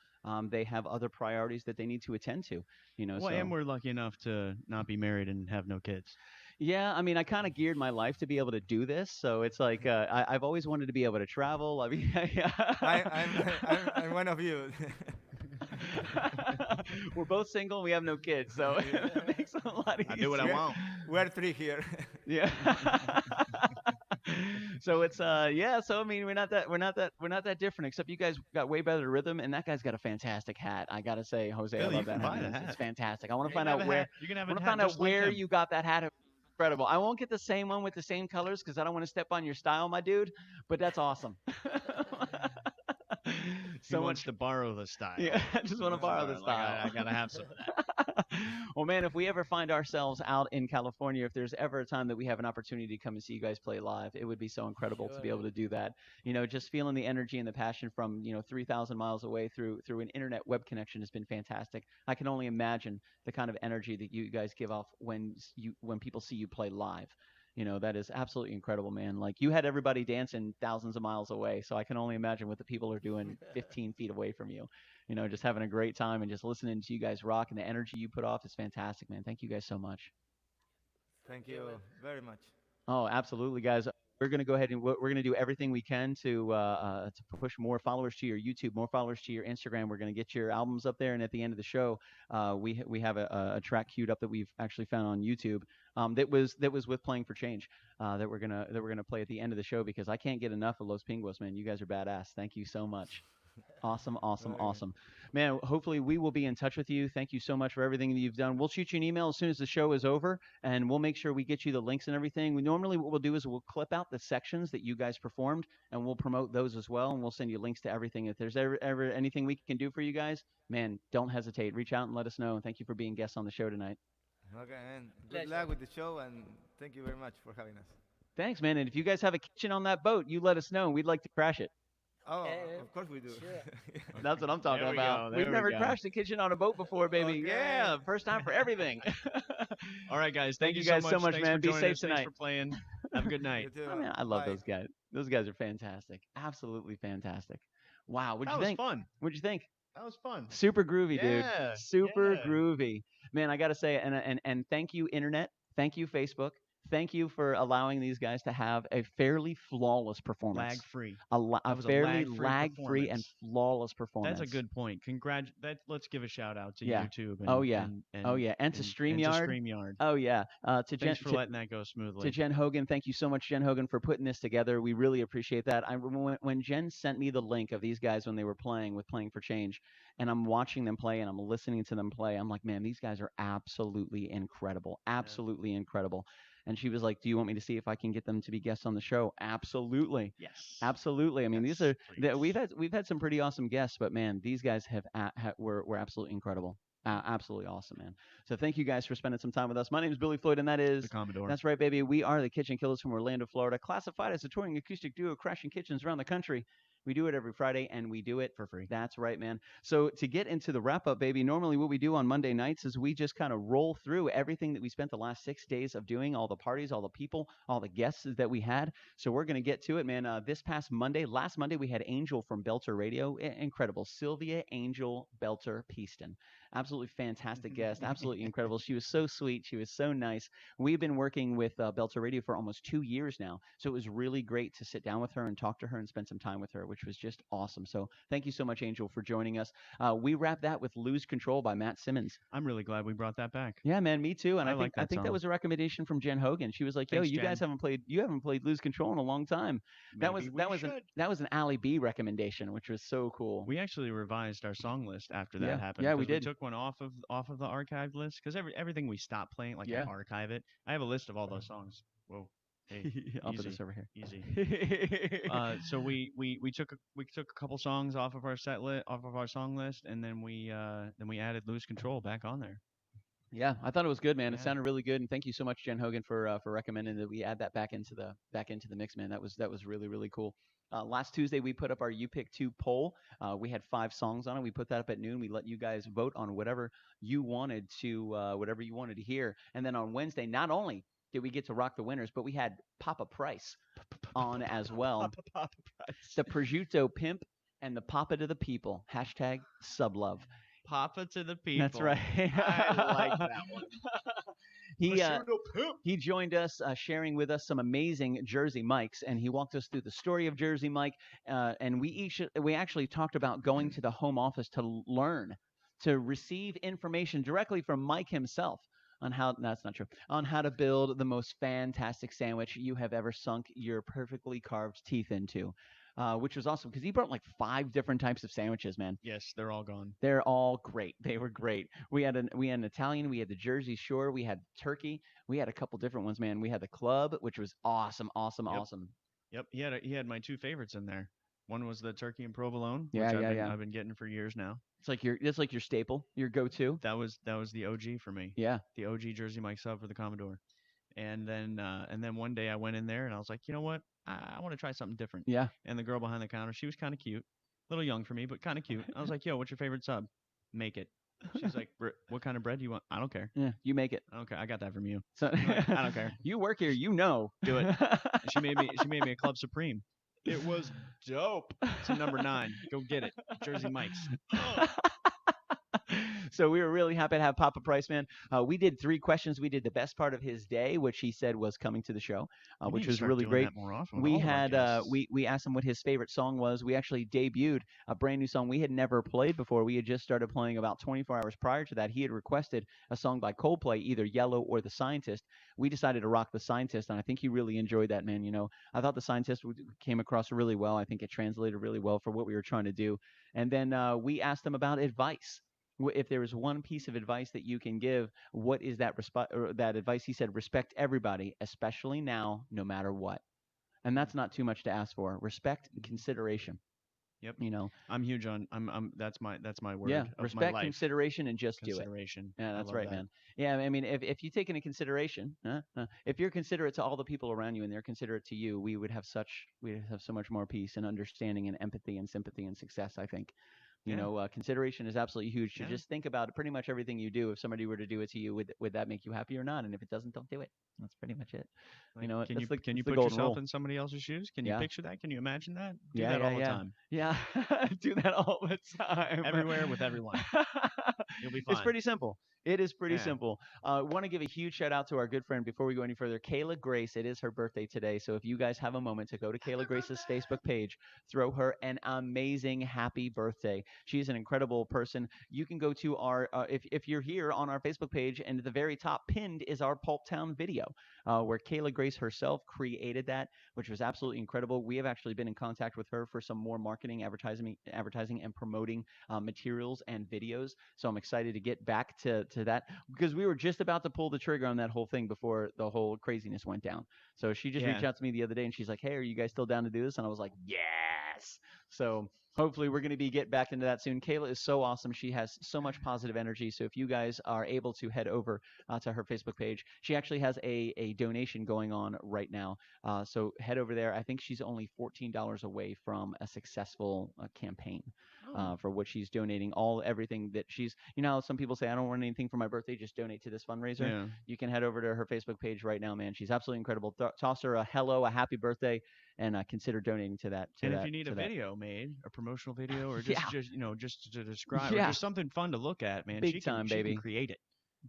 they have other priorities that they need to attend to, well, so. and we're lucky enough to not be married and have no kids. Yeah, I mean, I kind of geared my life to be able to do this, so it's like I've always wanted to be able to travel. I mean, I'm one of you. we're both single. We have no kids, so it makes it a lot I do what I easier. want. We're three here. Yeah. So it's yeah, so I mean we're not that different, except you guys got way better rhythm, and that guy's got a fantastic hat. I gotta say, Jose, I Billy, you love can that hat, buy the man. It's hat. fantastic. I want You to can find have out a where hat. You can have I a want to hat find out just like where him. you got that hat. Incredible. I won't get the same one with the same colors because I don't want to step on your style, my dude. But that's awesome. He So wants much. to borrow the style. Yeah, I just want to borrow the Like, style. I gotta have some of that. Well, man, if we ever find ourselves out in California, if there's ever a time that we have an opportunity to come and see you guys play live, it would be so incredible to Sure, be able man. to do that. Just feeling the energy and the passion from 3,000 miles away through an internet web connection has been fantastic. I can only imagine the kind of energy that you guys give off when people see you play live. That is absolutely incredible, man. Like you had everybody dancing thousands of miles away, so I can only imagine what the people are doing 15 feet away from you. Just having a great time and just listening to you guys rock, and the energy you put off is fantastic, man. Thank you guys so much. Thank Yeah, you man. very much. Oh, absolutely, guys. We're going to go ahead and we're going to do everything we can to push more followers to your YouTube, more followers to your Instagram. We're going to get your albums up there, and at the end of the show, we have a track queued up that we've actually found on YouTube, that was with Playing for Change, that we're gonna play at the end of the show, because I can't get enough of Los Pinguos, man. You guys are badass. Thank you so much. Awesome, awesome, Very good. awesome. Man, hopefully we will be in touch with you. Thank you so much for everything that you've done. We'll shoot you an email as soon as the show is over, and we'll make sure we get you the links and everything. We normally what we'll do is we'll clip out the sections that you guys performed, and we'll promote those as well, and we'll send you links to everything. If there's ever anything we can do for you guys, man, don't hesitate. Reach out and let us know. And thank you for being guests on the show tonight. Okay, and good Pleasure. luck with the show, and thank you very much for having us. Thanks, man. And if you guys have a kitchen on that boat, you let us know, and we'd like to crash it. Oh, Okay, man. of course we do. Sure. That's what I'm talking There we about. go. We've There we never go. crashed a kitchen on a boat before, baby. Okay. Yeah, first time for everything. All right, guys. Thank Thank you you so guys much. so much, Thanks man. for Be joining safe us. Thanks tonight. for playing. Have a good night. You too. I mean, I love Bye. those guys. Those guys are fantastic. Absolutely fantastic. Wow, what'd That you was think? fun. What'd you think? That was fun. Super groovy, dude. Yeah. Super Yeah. groovy. Man, I gotta say, and thank you, internet. Thank you, Facebook. Thank you for allowing these guys to have a fairly flawless performance. Lag free. A That was a fairly lag-free lag-free and performance. flawless That's performance. a good point. Let's give a shout out to Yeah. YouTube Oh yeah. Oh and yeah. And to and to StreamYard. StreamYard. Oh yeah. Thanks for letting that go To smoothly. Jen Hogan, thank you so much, Jen Hogan, for putting this together. We really appreciate that. When Jen sent me the link of these guys when they were playing for Change, and I'm watching them play and I'm listening to them play, I'm like, man, these guys are absolutely incredible, Yeah. absolutely incredible. And she was like, "Do you want me to see if I can get them to be guests on the show?" Absolutely. Yes. Absolutely. I mean, these Yes, are please. we've had some pretty awesome guests, but man, these guys were absolutely incredible. Absolutely awesome, man. So thank you guys for spending some time with us. My name is Billy Floyd, and The Commodore. that's right, baby. We are the Kitchen Killers from Orlando, Florida, classified as a touring acoustic duo crashing kitchens around the country. We do it every Friday, and we do it For free. That's right, man. So to get into the wrap up, baby, normally what we do on Monday nights is we just kind of roll through everything that we spent the last 6 days of doing, all the parties, all the people, all the guests that we had. So we're going to get to it, man. This past Monday, last Monday, we had Angel from Belter Radio. Incredible. Sylvia Angel Belter Peaston. Absolutely fantastic guest. Absolutely incredible. She was so sweet. She was so nice. We've been working with Belter Radio for almost 2 years now. So it was really great to sit down with her and talk to her and spend some time with her, which was just awesome. So thank you so much, Angel, for joining us. We wrapped that with Lose Control by Matt Simmons. I'm really glad we brought that back. Yeah, man, me too. And I I think like that that song. was a recommendation from Jen Hogan. She was like, "Yo, Thanks, you guys Jen. haven't played Lose Control in a long time." That was Maybe we that was an should. that was an Ali B recommendation, which was so cool. We actually revised our song list after Yeah. that happened. Yeah, we 'Cause we did. took one off of the archived list because everything we stopped playing, like I Yeah. archive it. I have a list of all those songs. Whoa, hey, I'll put easy, this over here. easy. So we took a couple songs off of our off of our song list, and then we added Lose Control back on there. Yeah, I thought it was good, man. It Yeah. sounded really good, and thank you so much, Jen Hogan, for recommending that we add that back into the mix, man. That was really really cool. Last Tuesday we put up our You Pick Two poll. We had 5 songs on it. We put that up at noon. We let you guys vote on whatever you wanted to hear, and then on Wednesday, not only did we get to rock the winners, but we had Papa Price on as well. Papa Price. The prosciutto pimp and the Papa to the people. Hashtag sublove. Papa to the people. That's right. I like that one. He he joined us, sharing with us some amazing Jersey Mikes, and he walked us through the story of Jersey Mike. And we actually talked about going to the home office to learn, to receive information directly from Mike himself on how that's not true on how to build the most fantastic sandwich you have ever sunk your perfectly carved teeth into, which was awesome because he brought like 5 different types of sandwiches, man. Yes, they're all gone. They're all great. They were great. We had an Italian, we had the Jersey Shore, we had turkey, we had a couple different ones, man. We had the club, which was awesome, awesome, Yep. awesome. Yep, he had my two favorites in there. One was the turkey and provolone, Yeah, which I've yeah, been yeah. I've been getting for years now. It's like your staple, your go-to. That was the OG for me. Yeah, The OG Jersey Mike sub for the Commodore. And then one day I went in there and I was like, you know what? I want to try something different. yeah. And the girl behind the counter, she was kind of cute, a little young for me, but kind of cute. I was like, yo, what's your favorite sub? Make it. She's like, what kind of bread do you want? I don't care. Yeah, you make it. I don't care. I got that from you. So Like, I don't care. You work here, you know. Do it. And she made me a Club Supreme. It was dope. It's a number 9. Go get it. Jersey Mike's. So we were really happy to have Papa Price, man. We did 3 questions. We did the best part of his day, which he said was coming to the show, We which need to was start really doing great. that more often with We all of our had guests. we asked him what his favorite song was. We actually debuted a brand new song we had never played before. We had just started playing about 24 hours prior to that. He had requested a song by Coldplay, either Yellow or The Scientist. We decided to rock The Scientist, and I think he really enjoyed that, man. I thought The Scientist came across really well. I think it translated really well for what we were trying to do. And then we asked him about advice. If there was one piece of advice that you can give, what is that advice? He said, respect everybody, especially now, no matter what. And that's not too much to ask for. Respect and consideration. Yep. You know, I'm huge on that's my word yeah, of my respect, life. consideration, and just do it. Consideration. Yeah, I that's love right, that. man. Yeah, I mean, if you take into consideration, if you're considerate to all the people around you and they're considerate to you, we'd have so much more peace and understanding and empathy and sympathy and success, I think. Yeah. Consideration is absolutely huge. To Yeah. just think about pretty much everything you do. If somebody were to do it to you, would that make you happy or not? And if it doesn't, don't do it. That's pretty much it. Like, That's can you that's the put golden yourself rule. in somebody else's shoes? Can you Yeah. picture that? Can you imagine that? Do Yeah, that yeah, all the yeah. time. Yeah, do that all the time. Everywhere with everyone. You'll be It's fine. pretty simple. It is pretty Yeah. simple. Want to give a huge shout out to our good friend before we go any further, Kayla Grace. It is her birthday today, so if you guys have a moment to go to Kayla Grace's Facebook page, throw her an amazing happy birthday. She's an incredible person. You can go to our if you're here on our Facebook page, and at the very top pinned is our Pulp Town video, where Kayla Grace herself created that, which was absolutely incredible. We have actually been in contact with her for some more marketing, advertising, and promoting materials and videos. So I'm excited to get back to that because we were just about to pull the trigger on that whole thing before the whole craziness went down. So she just reached Yeah. out to me the other day and she's like, "Hey, are you guys still down to do this?" And I was like, "Yes." So hopefully we're going to be get back into that soon. Kayla is so awesome. She has so much positive energy. So if you guys are able to head over to her Facebook page, she actually has a donation going on right now. So head over there. I think she's only $14 away from a successful campaign for what she's donating. Everything that she's, how some people say, I don't want anything for my birthday, just donate to this fundraiser. Yeah. You can head over to her Facebook page right now, man. She's absolutely incredible. Toss her a hello, a happy birthday, and consider donating to that. And if you need a video made, a promotional video, or Yeah. just to describe, or Yeah. just something fun to look at, man, Big she time, can baby. create it.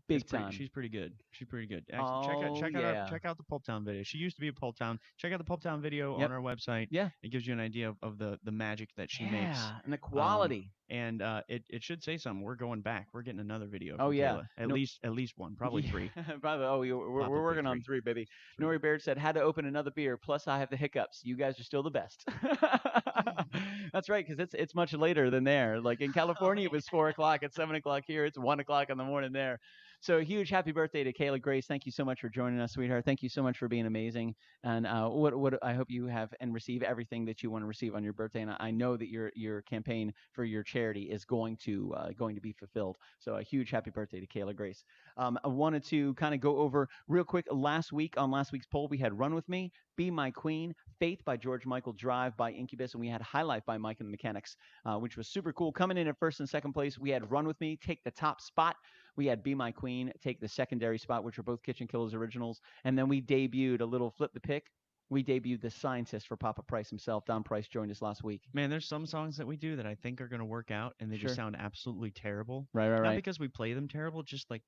Big time. She's pretty good. She's pretty good. Oh, yeah. Check out the Pulp Town video. She used to be a Pulp Town. Check out the Pulp Town video Yep. on our website. Yeah. It gives you an idea of the magic that she makes. Yeah, and the quality. And it should say something. We're going back. We're getting another video. Oh, from yeah. Kayla. At least one, probably 3. Probably. Oh, we're Probably working on 3, baby. Nori Baird said, had to open another beer. Plus, I have the hiccups. You guys are still the best. That's right, because it's much later than there. Like in California, it was 4 o'clock. It's 7 o'clock here. It's 1 o'clock in the morning there. So a huge happy birthday to Kayla Grace. Thank you so much for joining us, sweetheart. Thank you so much for being amazing. And what I hope you have and receive everything that you want to receive on your birthday. And I know that your campaign for your charity is going to be fulfilled. So a huge happy birthday to Kayla Grace. I wanted to kind of go over real quick. Last week's poll, we had Run With Me, Be My Queen, Faith by George Michael, Drive by Incubus, and we had High Life by Mike and the Mechanics, which was super cool. Coming in at first and second place, we had Run With Me take the top spot. We had Be My Queen take the secondary spot, which are both KitchenKillaz originals. And then we debuted a little Flip the Pick We debuted The Scientist for Papa Price himself. Don Price joined us last week. Man, there's some songs that we do that I think are going to work out, and they Sure. just sound absolutely terrible. Right. Not because we play them terrible, just like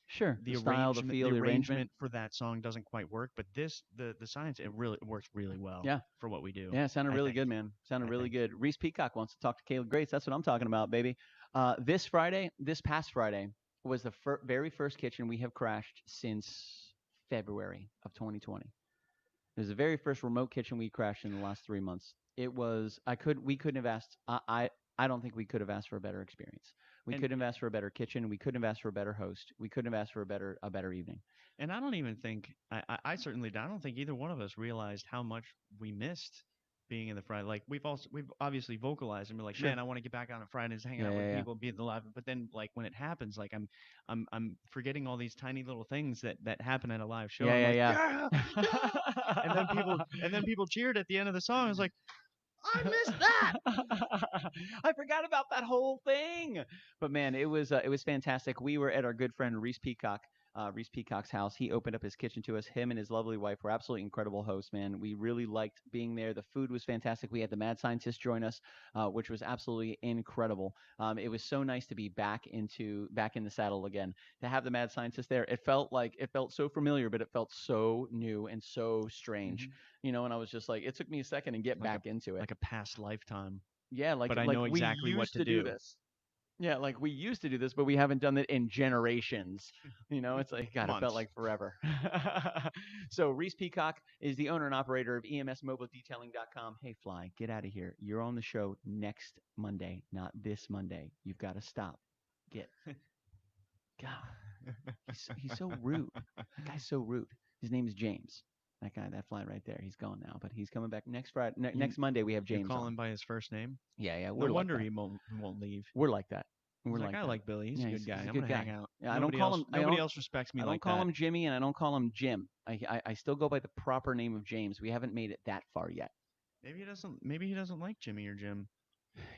Sure. the style, the arrangement feel, the arrangement. for that song doesn't quite work. But the science, it works really well. Yeah. For what we do. Yeah, it sounded I really think. good, man. Sounded I really think. good. Reese Peacock wants to talk to Caleb Grace. That's what I'm talking about, baby. This past Friday, was the very first kitchen we have crashed since February of 2020. It was the very first remote kitchen we crashed in the last 3 months. We couldn't have asked. I don't think we could have asked for a better experience. We And- couldn't have asked for a better kitchen. We couldn't have asked for a better host. We couldn't have asked for a better evening. And I don't even think I certainly I don't think either one of us realized how much we missed being in the Friday. Like we've obviously vocalized and we're like, Sure. man, I want to get back on Fridays, hang out Yeah, with yeah. people, be in the live. But then like when it happens, like I'm forgetting all these tiny little things that happen at a live show. I'm like, Yeah. and then people cheered at the end of the song. I was like, I missed that. I forgot about that whole thing. But man, it was fantastic. We were at our good friend Reese Peacock's house. He opened up his kitchen to us. Him and his lovely wife were absolutely incredible hosts, man. We really liked being there. The food was fantastic. We had the mad scientist join us, which was absolutely incredible. It was so nice to be back in the saddle again. To have the mad scientist there, it felt so familiar, but it felt so new and so strange. And I was just like, it took me a second to get back into it. Like a past lifetime. Yeah, but I know exactly we what used to do. this. Yeah, like we used to do this, but we haven't done it in generations. It's like, God, it felt Months. like forever. So Reese Peacock is the owner and operator of EMSMobileDetailing.com. Hey, Fly, get out of here. You're on the show next Monday, not this Monday. You've got to stop. God, he's so rude. That guy's so rude. His name is James. That fly right there. He's gone now, but he's coming back next Friday. Next Monday, we have James. You call on. him by his first name? Yeah. No wonder he won't leave. We're like that. We're like I that. like Billy. He's a good guy. He's a I'm good gonna guy. hang out. Yeah, Nobody else respects me I like don't call that. him Jimmy, and I don't call him Jim. I still go by the proper name of James. We haven't made it that far yet. Maybe he doesn't like Jimmy or Jim.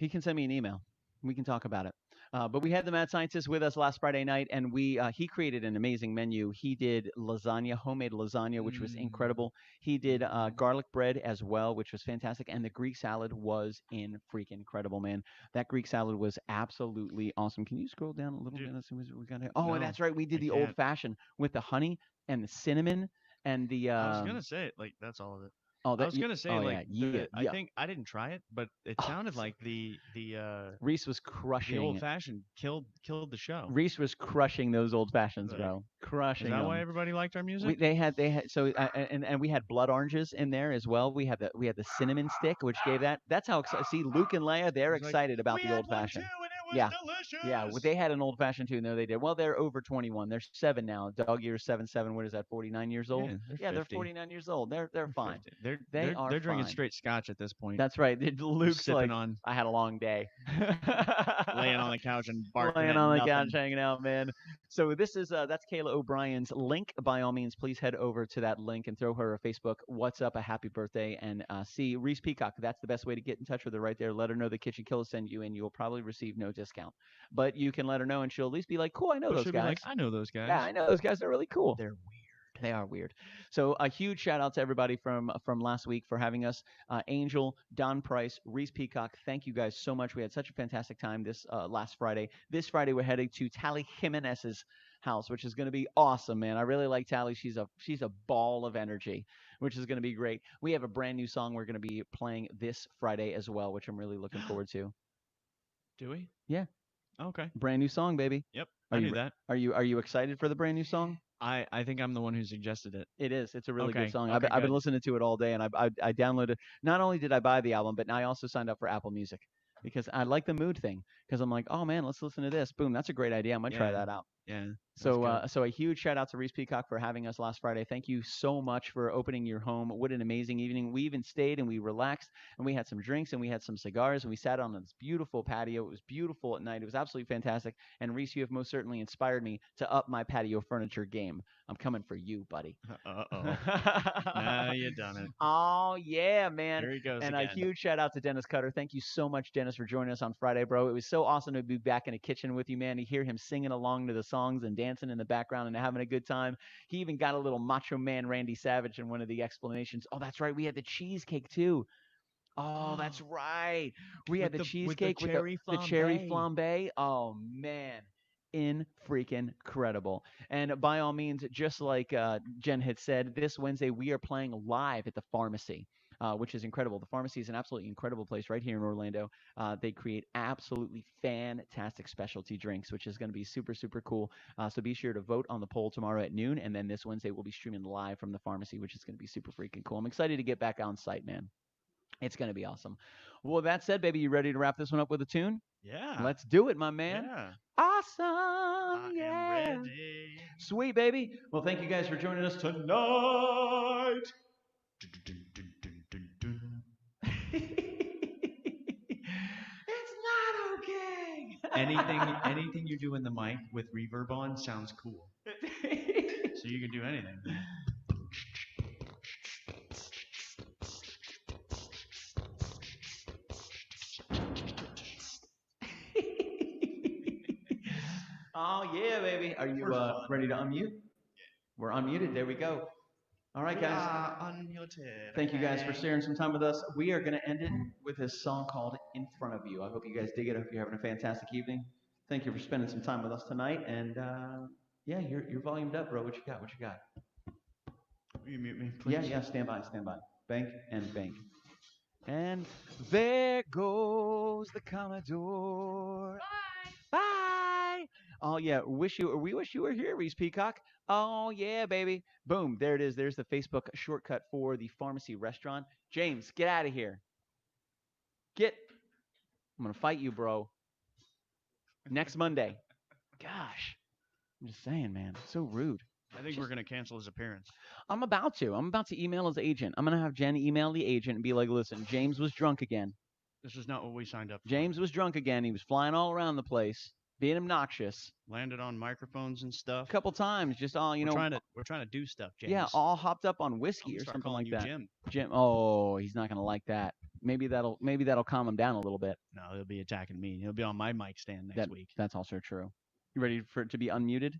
He can send me an email. We can talk about it. But we had the mad scientist with us last Friday night, and he created an amazing menu. He did homemade lasagna, which was incredible. He did garlic bread as well, which was fantastic, and the Greek salad was freaking incredible, man. That Greek salad was absolutely awesome. Can you scroll down a little bit? Let's see what we got here. Oh, No, that's right. We did the can't. old fashioned with the honey and the cinnamon and the. I was gonna say it like that's all of it. Oh, I was gonna say yeah. I think I didn't try it, but it sounded like the Reese was crushing. The old fashioned killed the show. Reese was crushing those old fashions, Like, bro. Crushing. Is that them. why everybody liked our music? They had so and we had blood oranges in there as well. We had the cinnamon stick, which gave that. That's how see Luke and Leia. They're excited about the old fashioned. Yeah. Yeah, they had an old fashioned too. No, they did. Well, they're over 21. They're 7 now. Dog year 7. What is that? 49 years old. Yeah, they're 49 years old. They're fine. 50. They're drinking fine. straight scotch at this point. That's right. Luke's sipping like, on, I had a long day. laying on the couch and barking. Laying on the couch, hanging out, man. So this is that's Kayla O'Brien's link. By all means, please head over to that link and throw her a Facebook "What's up?" a happy birthday, and see Reese Peacock. That's the best way to get in touch with her right there. Let her know the KitchenKillaz sent you, and you'll probably receive no discount. But you can let her know, and she'll at least be like, "Cool, I know those guys." I know those guys. Yeah, I know those guys. They're really cool. They're weird. They are weird. So a huge shout out to everybody from last week for having us. Angel, Don Price, Reese Peacock, thank you guys so much. We had such a fantastic time this last Friday. This Friday we're heading to Tally Jimenez's house, which is going to be awesome, man. I really like Tally. She's a ball of energy, which is going to be great. We have a brand new song we're going to be playing this Friday as well, which I'm really looking forward to. Do we? Yeah. Okay. Brand new song, baby. Yep. I knew that. Are you excited for the brand new song? I think I'm the one who suggested it. It is. It's a really Okay, good song. okay, I've been good. listening to it all day, and I downloaded. Not only did I buy the album, but I also signed up for Apple Music because I like the mood thing. Because I'm like, oh man, let's listen to this. Boom, that's a great idea. I'm gonna try Yeah. that out. Yeah. So a huge shout out to Reese Peacock for having us last Friday. Thank you so much for opening your home. What an amazing evening. We even stayed and we relaxed and we had some drinks and we had some cigars and we sat on this beautiful patio. It was beautiful at night. It was absolutely fantastic. And Reese, you have most certainly inspired me to up my patio furniture game. I'm coming for you, buddy. Uh-oh. Now you done it. Oh yeah, man. Here he goes And again. a huge shout out to Dennis Cutter. Thank you so much, Dennis, for joining us on Friday, bro. It was so awesome to be back in a kitchen with you, man. To hear him singing along to the song. songs and dancing in the background and having a good time. He even got a little Macho Man Randy Savage in one of the explanations. Oh, that's right. We had the cheesecake too. Oh, that's right. We had the cheesecake with the cherry flambe. Oh man, in freaking incredible. And by all means, just like Jen had said, this Wednesday we are playing live at the pharmacy. Which is incredible. The pharmacy is an absolutely incredible place right here in Orlando. They create absolutely fantastic specialty drinks, which is going to be super, super cool. So be sure to vote on the poll tomorrow at noon. And then this Wednesday, we'll be streaming live from the pharmacy, which is going to be super freaking cool. I'm excited to get back on site, man. It's going to be awesome. Well, that said, baby, you ready to wrap this one up with a tune? Yeah. Let's do it, my man. Yeah. Awesome. I Yeah. am ready. Sweet, baby. Well, thank you guys for joining us tonight. It's not okay. Anything you do in the mic with reverb on sounds cool. So you can do anything. Oh, yeah, baby. Are you ready to unmute? We're unmuted. There we go. All right, guys. Unmuted. Thank you guys for sharing some time with us. We are going to end it with this song called In Front of You. I hope you guys dig it. I hope you're having a fantastic evening. Thank you for spending some time with us tonight. And yeah, you're volumed up, bro. What you got? What you got? Will you mute me, please? Yeah, stand by. Bank and bank. And there goes the Commodore. Bye. Bye. Oh yeah, we wish you were here, Reese Peacock. Oh yeah, baby. Boom, there it is. There's the Facebook shortcut for the pharmacy restaurant. James, get out of here. I'm gonna fight you, bro. Next Monday. Gosh. I'm just saying, man. So rude. I think we're going to cancel his appearance. I'm about to email his agent. I'm going to have Jen email the agent and be like, listen, James was drunk again. This is not what we signed up for. James was drunk again. He was flying all around the place, being obnoxious. Landed on microphones and stuff. A couple times, just all, we're trying to do stuff, James. Yeah, all hopped up on whiskey or something like that. Jim. Oh, he's not going to like that. Maybe that'll calm him down a little bit. No, he'll be attacking me. He'll be on my mic stand next week. That's also true. You ready for it to be unmuted?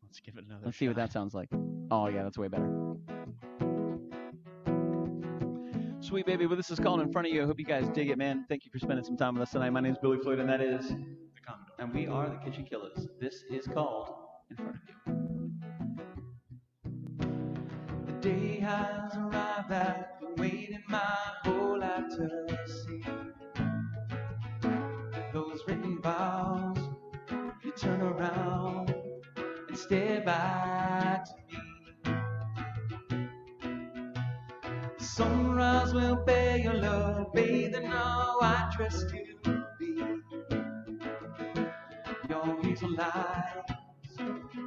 Let's give it another Let's see what that sounds like. Oh, yeah, that's way better. Sweet, baby. Well, this is called In Front of You. I hope you guys dig it, man. Thank you for spending some time with us tonight. My name is Billy Floyd, and that is the Commodore. And we are the KitchenKillaz. This is called In Front of You. The day has arrived that I've been waiting my whole life to see. Those written vows, you turn around and stare back to me. Sunrise will bear your love, bathe in all I trust you to be. Your hazel eyes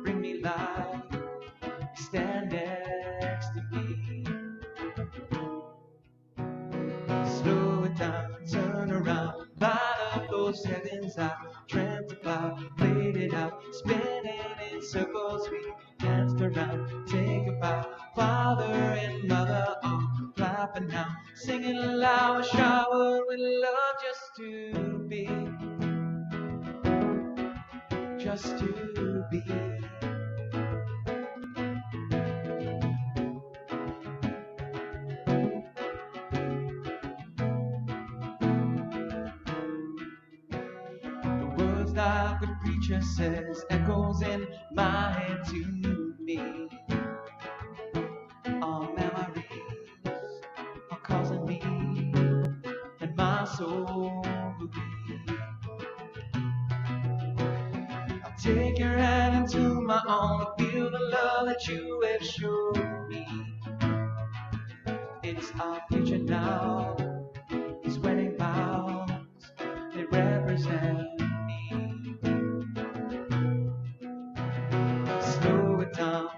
bring me life, stand next to me. Slow it down, turn around, light up those heavens I dreamt about, played it out, spinning in circles we danced around. Take a bow, father and mother all clapping now, singing aloud, showered with love just to be, just to be. Like the preacher says, echoes in my head to me. All memories are causing me and my soul will be. I'll take your hand into my own, feel the love that you have shown me. It's our future now, these wedding vows, they represent.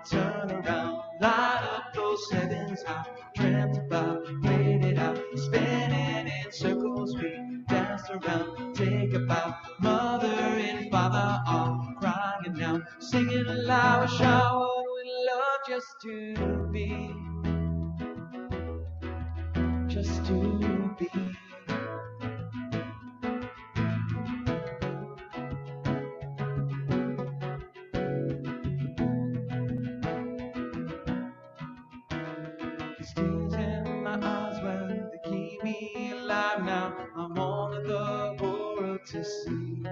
Turn around, light up those heavens I dreamt about, played it out, spinning in circles we danced around. Take a bow, mother and father all crying now, singing aloud, showered with love just to be, just to be. These tears in my eyes, well, they keep me alive now. I want the world to see.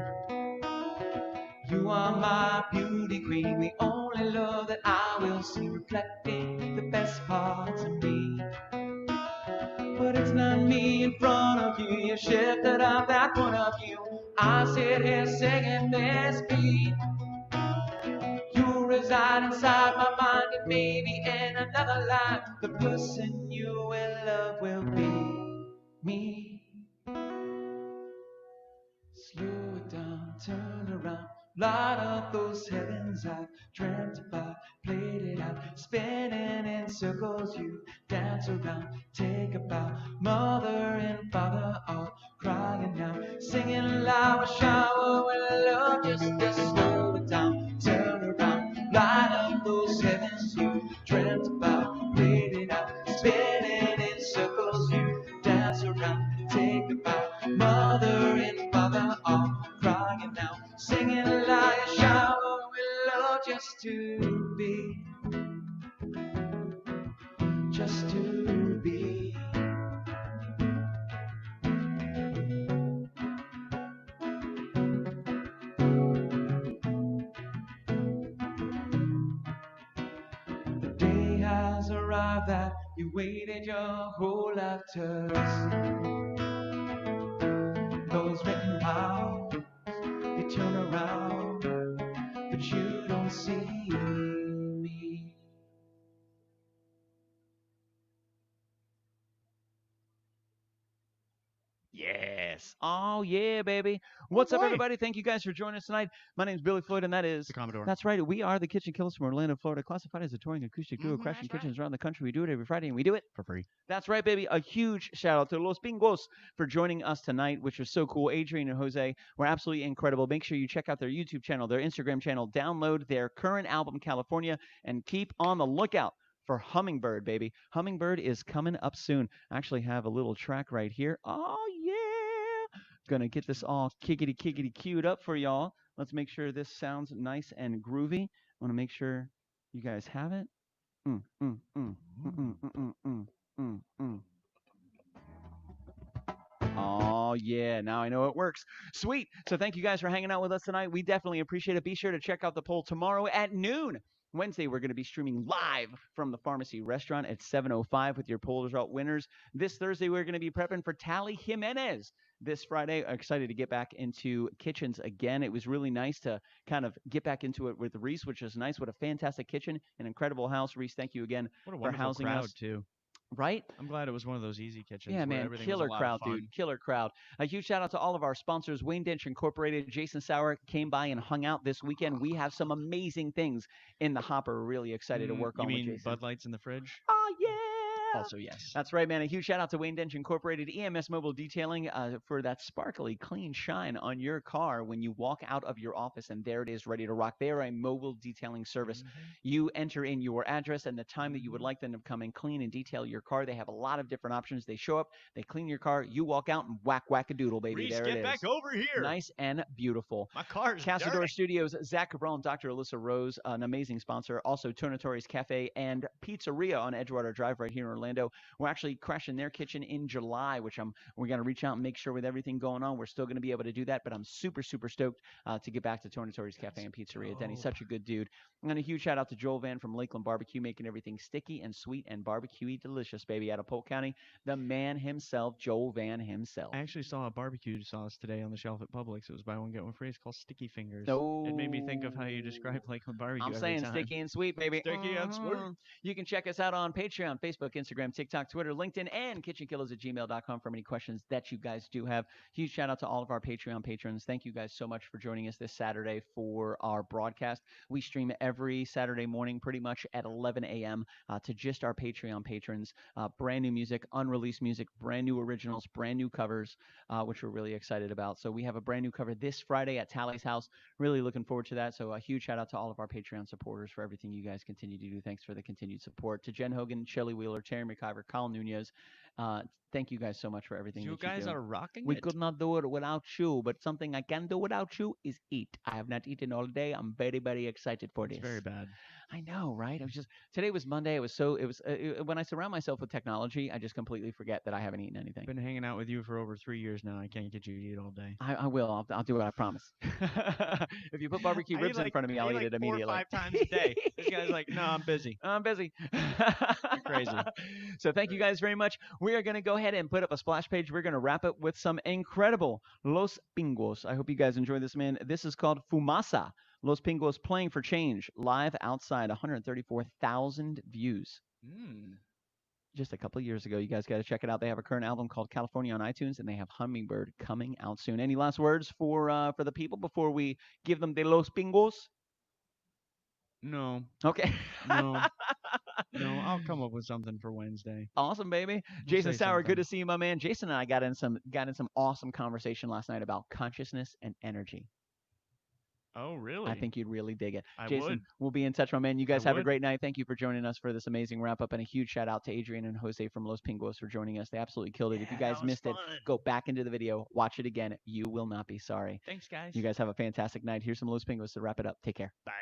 You are my beauty queen, the only love that I will see, reflecting the best parts of me. But it's not me in front of you, you shifted up that point of view. I sit here singing this beat. You reside inside my mind, and maybe in another life, the person you will love will be me. Slow it down, turn around, light up those heavens I've dreamt about, played it out, spinning in circles. You dance around, take a bow. Mother and father are crying now, singing loud, a shower with love just to slow it down, turn around, light up those heavens you dreamt about, played it out, spinning in circles. You dance around, take a bow. Mother and father are crying now, singing like a shower with love just to be, just to be. The day has arrived that you waited your whole life to see. Those written miles, they turn around, but you don't see me. Yes. Oh, yeah, baby. What's up, boy. everybody? Thank you guys for joining us tonight. My name's Billy Floyd, and that is The Commodore. That's right. We are the Kitchen Killers from Orlando, Florida, classified as a touring acoustic duo, Mhm, crashing that's right. kitchens around the country. We do it every Friday, and we do it For free. That's right, baby. A huge shout out to Los Pinguos for joining us tonight, which was so cool. Adrian and Jose were absolutely incredible. Make sure you check out their YouTube channel, their Instagram channel, download their current album, California, and keep on the lookout for Hummingbird, baby. Hummingbird is coming up soon. I actually have a little track right here. Oh, yeah. Gonna get this all kickity queued up for y'all. Let's make sure this sounds nice and groovy. I want to make sure you guys have it. Mm, mm, mm, mm, mm, mm, mm, mm, mm, mm. Oh, yeah. Now I know it works. Sweet. So thank you guys for hanging out with us tonight. We definitely appreciate it. Be sure to check out the poll tomorrow at noon. Wednesday, we're going to be streaming live from the Pharmacy Restaurant at 7:05 with your poll result winners. This Thursday, we're going to be prepping for Tally Jimenez. This Friday, excited to get back into kitchens again. It was really nice to kind of get back into it with Reese, which is nice. What a fantastic kitchen, an incredible house. Reese, thank you again What a for wonderful housing crowd us. too. Right? I'm glad it was one of those easy kitchens. Yeah, where man, everything was a killer lot of crowd, fun. dude. Killer crowd. A huge shout out to all of our sponsors. Wayne Dench Incorporated, Jason Sauer came by and hung out this weekend. We have some amazing things in the hopper. We're really excited to work You on with mean Jason. Bud Lights in the fridge? Oh, yeah. Also, yes. That's right, man. A huge shout out to Wayne Dench Incorporated, EMS Mobile Detailing, for that sparkly, clean shine on your car when you walk out of your office, and there it is, ready to rock. They are a mobile detailing service. You enter in your address and the time that you would like them to come and clean and detail your car. They have a lot of different options. They show up, they clean your car, you walk out, and whack a doodle, baby. Reese, there get it is. back over here. Nice and beautiful. My car's Castledor dirty. Studios, Zach Cabral and Dr. Alyssa Rose, an amazing sponsor. Also, Tornatori's Cafe and Pizzeria on Edgewater Drive right here in Orlando. We're actually crashing their kitchen in July, which we're going to reach out and make sure with everything going on, we're still going to be able to do that. But I'm super stoked to get back to Tornatori's Cafe and Pizzeria. Denny's such a good dude. And a huge shout out to Joel Van from Lakeland Barbecue, making everything sticky and sweet and barbecuey delicious, baby, out of Polk County. The man himself, Joel Van himself. I actually saw a barbecue sauce today on the shelf at Publix. It was buy one get one free. It's called Sticky Fingers. It made me think of how you describe Lakeland barbecue. I'm every saying time. sticky and sweet, baby. Sticky and sweet. You can check us out on Patreon, Facebook, Instagram, TikTok, Twitter, LinkedIn, and kitchenkillaz@gmail.com for any questions that you guys do have. Huge shout out to all of our Patreon patrons. Thank you guys so much for joining us this Saturday for our broadcast. We stream every Saturday morning pretty much at 11 a.m. To just our Patreon patrons. Brand new music, unreleased music, brand new originals, brand new covers, which we're really excited about. So we have a brand new cover this Friday at Tally's house. Really looking forward to that. So a huge shout out to all of our Patreon supporters for everything you guys continue to do. Thanks for the continued support. To Jen Hogan, Shelly Wheeler, Terry McIver, Kyle Nunez. Thank you guys so much for everything You that you guys do. are rocking We it. could not do it without you, but something I can do without you is eat. I have not eaten all day. I'm very excited for It's this. very bad. I know, right? I was just today was Monday. When I surround myself with technology, I just completely forget that I haven't eaten anything. Been hanging out with you for over 3 years now. I can't get you to eat all day. I will. I'll do it. I promise. If you put barbecue I ribs in front of me, I'll eat it 4 or immediately. 5 times a day. This guy's like, no, I'm busy. I'm busy. You're crazy. So thank you guys very much. We are going to go ahead and put up a splash page. We're going to wrap it with some incredible Los Pinguos. I hope you guys enjoy this, man. This is called Fumasa. Los Pinguos playing for change live outside, 134,000 views. Just a couple of years ago. You guys got to check it out. They have a current album called California on iTunes, and they have Hummingbird coming out soon. Any last words for the people before we give them the Los Pinguos? No. Okay. No. No, I'll come up with something for Wednesday. Awesome, baby. Jason Sauer, good to see you, my man. Jason and I got in some awesome conversation last night about consciousness and energy. Oh, really? I think you'd really dig it. I Jason, would. we'll be in touch, my man. You guys have a would. great night. Thank you for joining us for this amazing wrap-up, and a huge shout-out to Adrian and Jose from Los Pinguos for joining us. They absolutely killed it. If you Yeah, guys that was missed it, fun. go back into the video, watch it again. You will not be sorry. Thanks, guys. You guys have a fantastic night. Here's some Los Pinguos to wrap it up. Take care. Bye.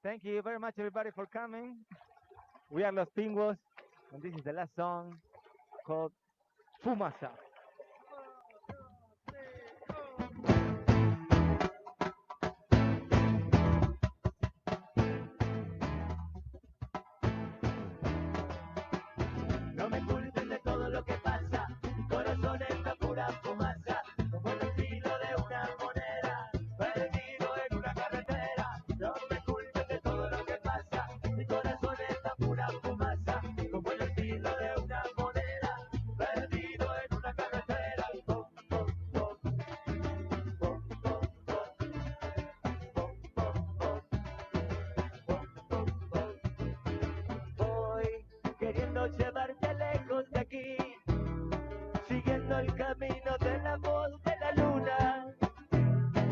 Thank you very much, everybody, for coming. We are Los Pinguos, and this is the last song called Fumasa. No me culpen de todo lo que pasa, mi corazón es la pura fumaza, como el filo de una moneda, perdido en una carretera. No me culpen de todo lo que pasa, mi corazón es la pura fumaza, como el filo de una moneda, perdido en una carretera. Pom, pom, pom. Pom, pom, pom. Pom, pom, pom. Voy queriendo llevarte lejos de aquí, siguiendo el camino de la voz de la luna.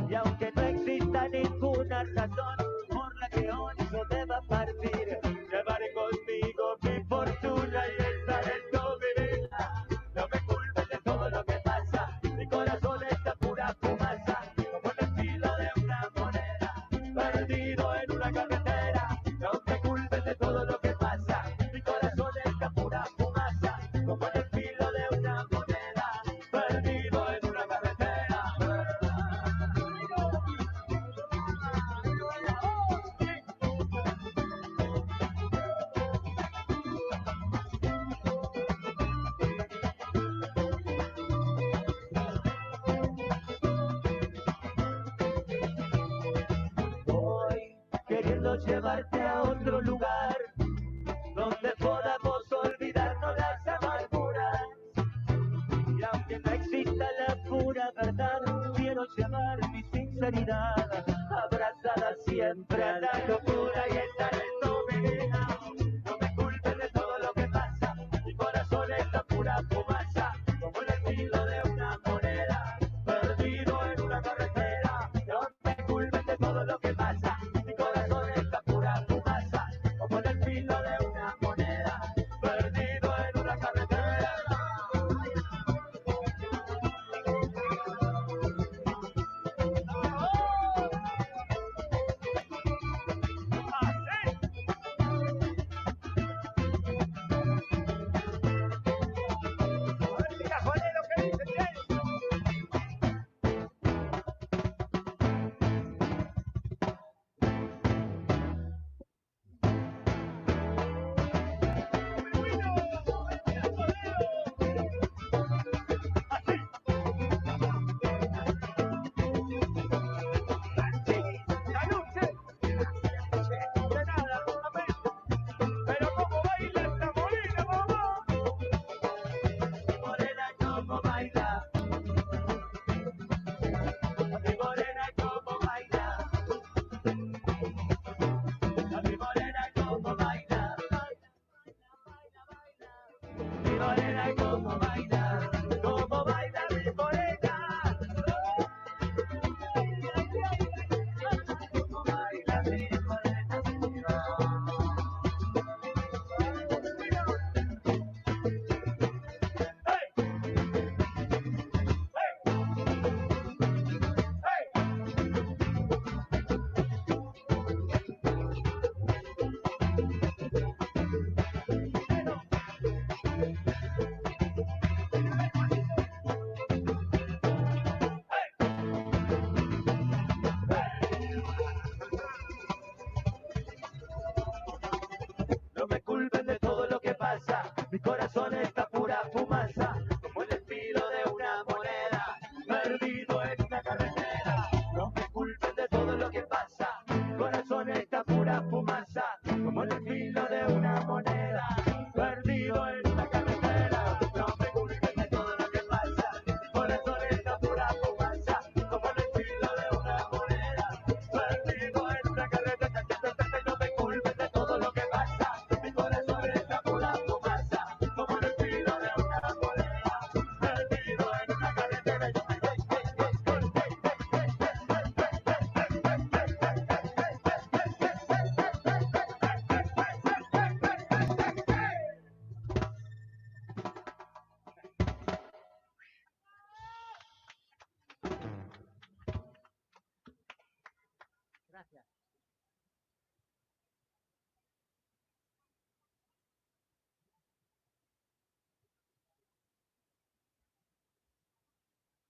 Y aunque no exista ninguna razón por la que hoy yo deba partir, llevaré conmigo mi fortuna y esta es toda mi vida. No me culpes de todo lo que pasa, mi corazón está pura fumaza, como el filo de una moneda, perdido en una carretera. No me culpes de todo lo que pasa, mi corazón está pura fumaza, como el filo de una moneda, perdido en una carretera. Voy queriendo llevarte a otro lugar, donde podamos olvidarnos las amarguras. Y aunque no exista la pura verdad, quiero llevar mi sinceridad, abrazada siempre a la locura.